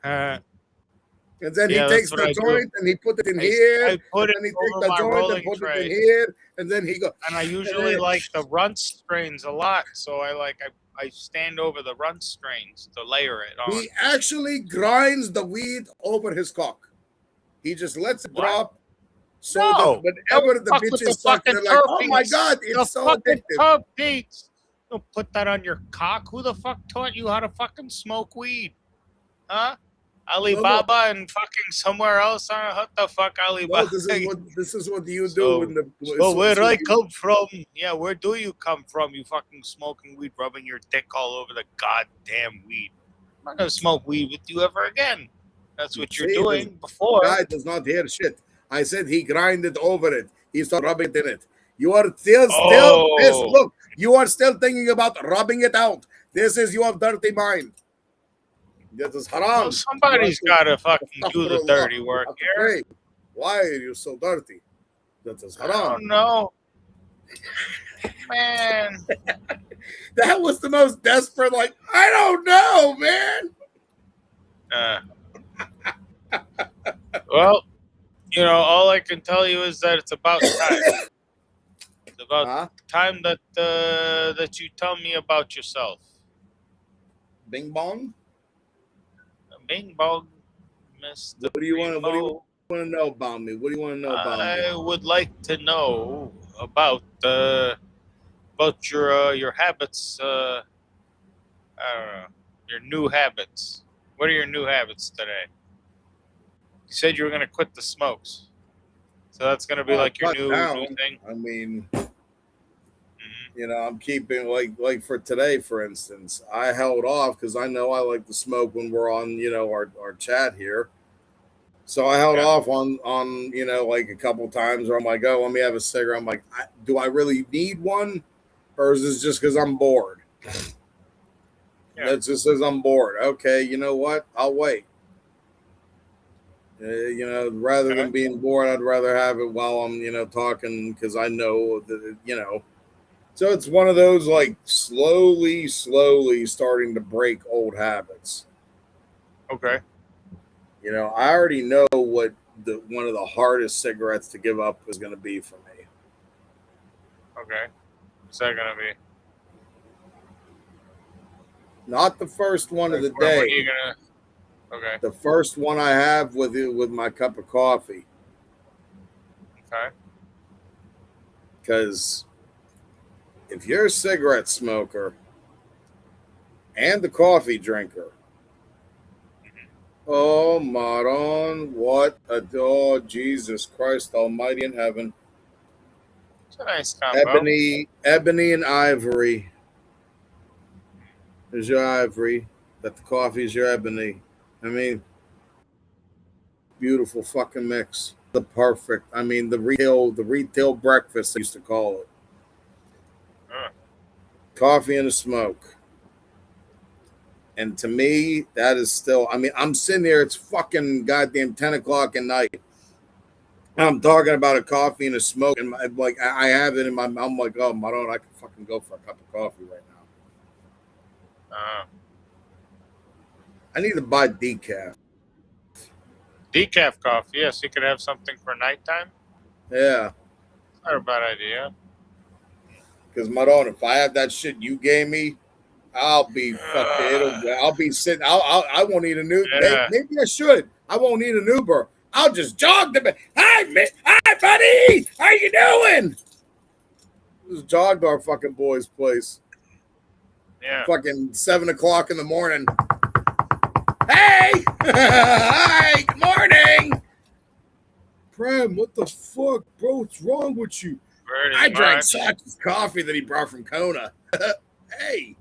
And then he takes the joint and he put it in here. I put it and he over takes my the joint rolling and put tray. it in here, and then he go. And I usually like the runt strains a lot, so I stand over the runt strains to layer it on. He actually grinds the weed over his cock. He just lets it drop. So that whenever the bitches suck, they're like, "Oh my god, it's so addictive." Don't put that on your cock. Who the fuck taught you how to fucking smoke weed? Huh? Alibaba and fucking somewhere else? What the fuck, Alibaba? No, this is what you do. Where I come from? Yeah, where do you come from? You fucking smoking weed, rubbing your dick all over the goddamn weed. I'm not gonna smoke weed with you ever again. That's what you're doing before. Guy does not hear shit. I said he grinded over it. He started rubbing it in it. You are still this. Look, you are still thinking about rubbing it out. This is your dirty mind. That is haram. Well, somebody's got to fucking do the dirty work here. Why are you so dirty? That is haram. I don't know. Man. That was the most desperate, like, I don't know, man. Well, all I can tell you is that it's about time. It's about Huh? time that you tell me about yourself. Bing bong. Bing bong, Mr. What do you want? What do you Primo. want to know about me? What do you want to know about me? I would like to know about your habits. I don't know, your new habits. What are your new habits today? You said you were gonna quit the smokes, so that's gonna be Oh, I like your cut new down. thing. I mean, Hmm. I'm keeping like for today, for instance, I held off because I know I like to smoke when we're on our chat here. So I held Yeah, off on like a couple times where I'm like, oh, let me have a cigarette. I'm like, do I really need one, or is this just because I'm bored? yeah. That just says I'm bored. Okay, you know what? I'll wait. Rather Okay. than being bored, I'd rather have it while I'm talking because I know that. So it's one of those like slowly starting to break old habits. Okay. I already know what the one of the hardest cigarettes to give up is going to be for me. Okay. What's that gonna be? Not the first one of Like, the when are you day. gonna? Okay. The first one I have with my cup of coffee, Okay. because if you're a cigarette smoker and the coffee drinker, oh Maron, what a oh Jesus Christ Almighty in heaven, It's a nice combo. ebony and ivory. There's your ivory. That the coffee is your ebony. I mean, beautiful fucking mix. The perfect. I mean, the retail breakfast I used to call it. Uh, Coffee and a smoke. And to me, that is still. I mean, I'm sitting there. It's fucking goddamn 10 o'clock at night. I'm talking about a coffee and a smoke, and like I have it in my. I'm like, oh, Maron, I can fucking go for a cup of coffee right now. uh, I need to buy decaf. Decaf coffee. Yes, you could have something for nighttime. Yeah, Not a bad idea. because Maron, if I have that shit you gave me, I'll be fucked. I'll be sitting. I won't need an Uber. Yeah. Maybe I should. I won't need an Uber. I'll just jog the. Hi, buddy. How you doing? Just jog to our fucking boy's place. Yeah. Fucking 7 o'clock in the morning. Hey, hi, good morning. Prem, what the fuck, bro? What's wrong with you? Very I drank much. Sach's coffee that he brought from Kona. Hey,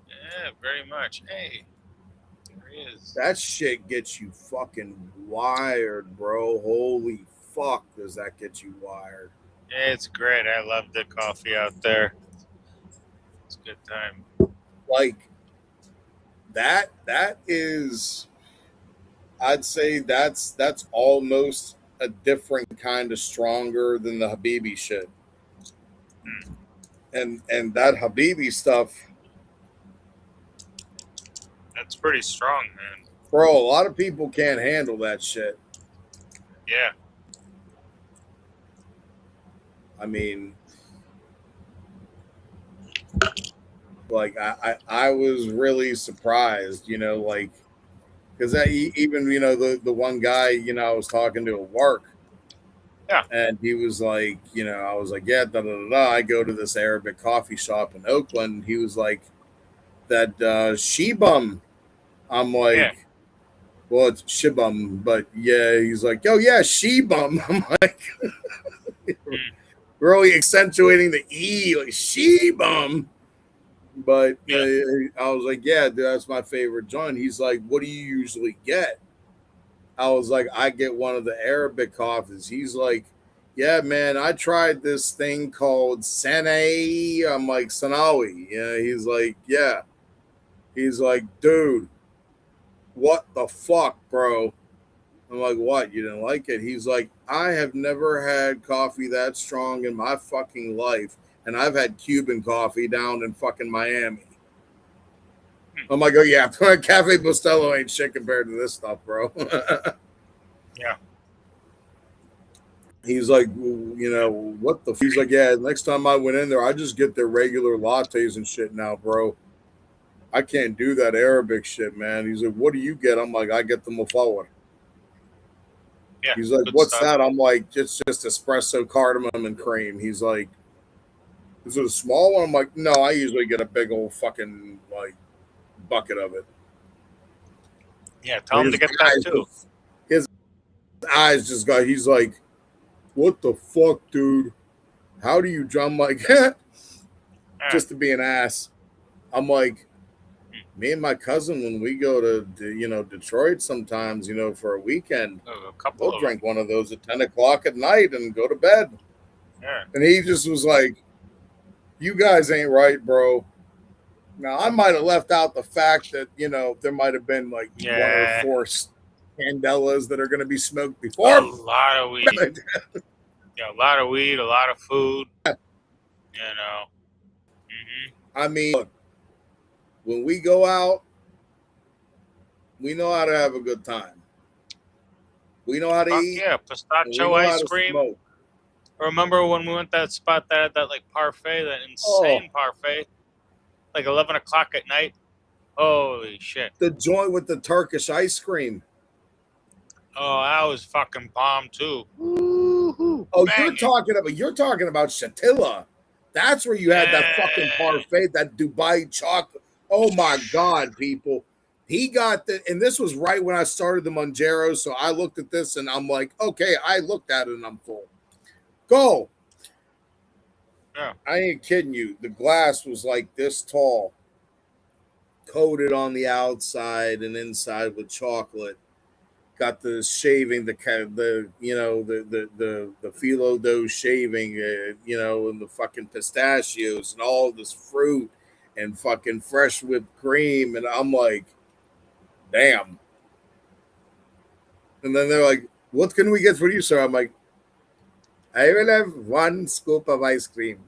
Yeah, very much. Hey, there he is. that shit gets you fucking wired, bro. Holy fuck, does that get you wired? Yeah, it's great. I love the coffee out there. It's a good time. Like that is, I'd say that's almost a different kind of stronger than the Habibi shit. Mm, And that Habibi stuff, that's pretty strong, man. bro, a lot of people can't handle that shit. Yeah. I mean, like I was really surprised, like because even the one guy I was talking to at work, Yeah. and he was like, I was like, yeah, da da da da. I go to this Arabic coffee shop in Oakland. He was like, that Shibum. I'm Yeah. like, well, it's Shibum, but yeah. He's like, oh yeah, Shibum. I'm like, Mm, really accentuating the E, like Shibum. But yeah. I was like, yeah, dude, that's my favorite joint. He's like, what do you usually get? I was like, I get one of the Arabic coffees. He's like, yeah, man, I tried this thing called Sanae. I'm like, Sanawi. Yeah, he's like, yeah. He's like, dude, what the fuck, bro? I'm like, what? You didn't like it? He's like, I have never had coffee that strong in my fucking life. And I've had Cuban coffee down in fucking Miami. I'm like, oh yeah, Cafe Bustelo ain't shit compared to this stuff, bro. Yeah. He's like, well, you know, what the? He's like, yeah. Next time I went in there, I just get their regular lattes and shit now, bro. I can't do that Arabic shit, man. He's like, what do you get? I'm like, I get the mufawar. Yeah. He's like, Good what's stuff. that? I'm like, just espresso, cardamom, and cream. He's like, is it a small one? I'm like, no, I usually get a big old fucking like bucket of it. Yeah. Tell him to get that too. His eyes just got. He's like, what the fuck, dude? How do you jump? I'm like, just to be an ass. I'm like, me and my cousin, when we go to Detroit sometimes, for a weekend, A couple we'll of drink one of those at 10 o'clock at night and go to bed. them. Yeah. And he just was like, you guys ain't right, bro. Now, I might have left out the fact that, there might have been like one or four candelas that are going to be smoked before. A lot of weed. Yeah, a lot of weed, a lot of food. I mean, look, when we go out, we know how to have a good time. We know how to eat. Yeah, pistachio ice cream. Smoke. Remember when we went to that spot that had that like parfait, that insane parfait, like 11 o'clock at night? Holy shit! The joint with the Turkish ice cream. Oh, that was fucking bomb too. Woo-hoo, oh, banging. you're talking about Shatilla. That's where you had that fucking parfait, that Dubai chocolate. Oh my God, people. He got and this was right when I started the Monjero. So I looked at this and I'm like, okay, I looked at it and I'm full. Go. Yeah. I ain't kidding you. The glass was like this tall, coated on the outside and inside with chocolate. Got the shaving, the phyllo dough shaving, and the fucking pistachios and all this fruit and fucking fresh whipped cream, and I'm like, damn. And then they're like, "What can we get for you, sir?" I'm like, "I will have one scoop of ice cream,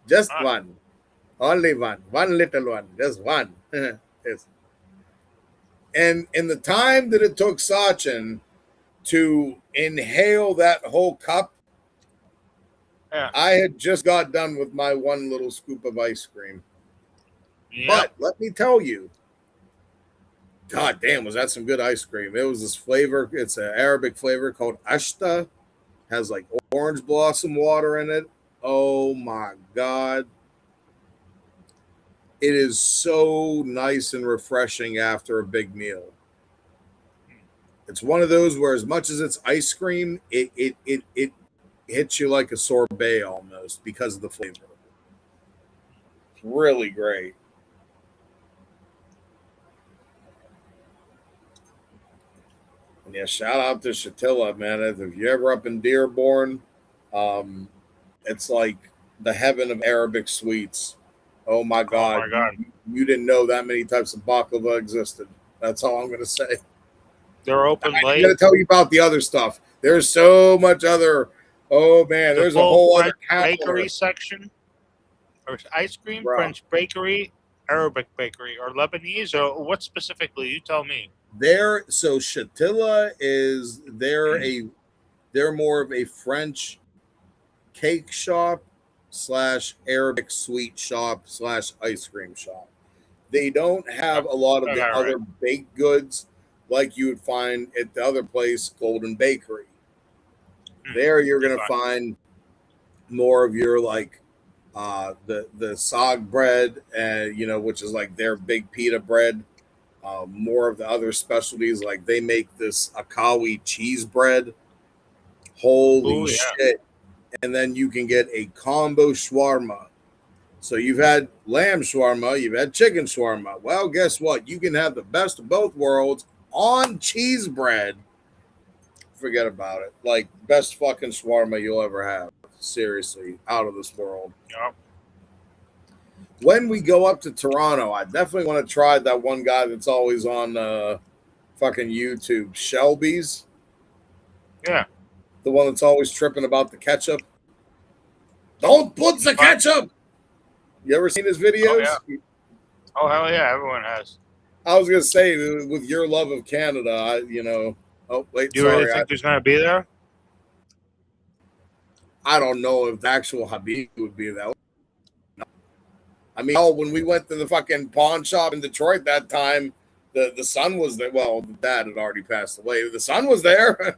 just one, only one little one, just one." Yes. And in the time that it took Sachin to inhale that whole cup, I had just got done with my one little scoop of ice cream. Yep. But let me tell you, God damn, was that some good ice cream. It was this flavor. It's an Arabic flavor called ashta. Has like orange blossom water in it. Oh my God. It is so nice and refreshing after a big meal. It's one of those where, as much as it's ice cream, it hits you like a sorbet almost because of the flavor. It's really great. And yeah, shout out to Shatilla, man. If you're ever up in Dearborn, it's like the heaven of Arabic sweets. Oh my God. Oh my God. You didn't know that many types of baklava existed. That's all I'm going to say. They're open late. I'm going to tell you about the other stuff. There's so much other. Oh man, there's a whole other bakery section, or ice cream, bro. French bakery, Arabic bakery, or Lebanese, or what specifically? You tell me. So Shatilla is they're more of a French cake shop / Arabic sweet shop / ice cream shop. They don't have a lot of the other baked goods like you would find at the other place, Golden Bakery. There you're going to find more of your like the sog bread, which is like their big pita bread. More of the other specialties, like they make this Akawi cheese bread. Holy shit. And then you can get a combo shawarma. So you've had lamb shawarma, you've had chicken shawarma. Well, guess what? You can have the best of both worlds on cheese bread. Forget about it. Like, best fucking shawarma you'll ever have. Seriously, out of this world. Yep. When we go up to Toronto, I definitely want to try that one guy that's always on fucking YouTube, Shelby's. Yeah. The one that's always tripping about the ketchup. Don't put the ketchup! You ever seen his videos? Oh hell yeah, everyone has. I was gonna say, with your love of Canada, Oh wait, Do you really sorry. think there's gonna be there? I don't know if the actual Habib would be that. I mean, when we went to the fucking pawn shop in Detroit that time, the son was there. Well, the dad had already passed away. The son was there.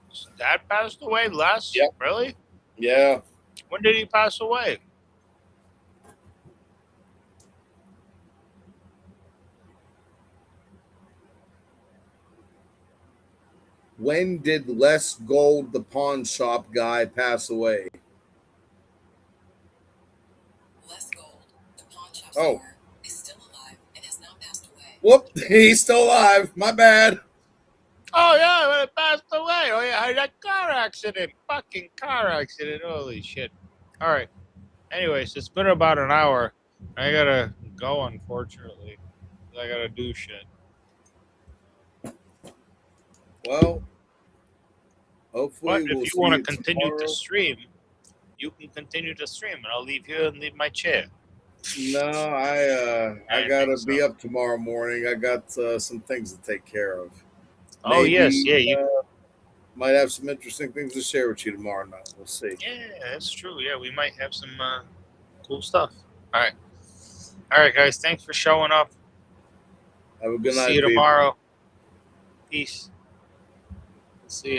His dad passed away. Les? Yep. Really? Yeah. When did he pass away? When did Les Gold, the pawn shop guy, pass away? Les Gold, the pawn shop Oh. owner, is still alive and has not passed away. Whoop, he's still alive. My bad. Oh yeah, when it passed away. Oh yeah, that car accident. Fucking car accident. Holy shit. All right. Anyways, it's been about an hour. I gotta go, unfortunately. I gotta do shit. Well, But hopefully if we'll you see want to you continue tomorrow. to stream, you can continue to stream, and I'll leave you and leave my chair. No, I I gotta think be so. up tomorrow morning. I got some things to take care of. Oh yes, Maybe yeah, you. might have some interesting things to share with you tomorrow night. We'll see. Yeah, that's true. Yeah, we might have some cool stuff. All right, guys. Thanks for showing up. Have a good See night, you people. tomorrow. Peace. See you.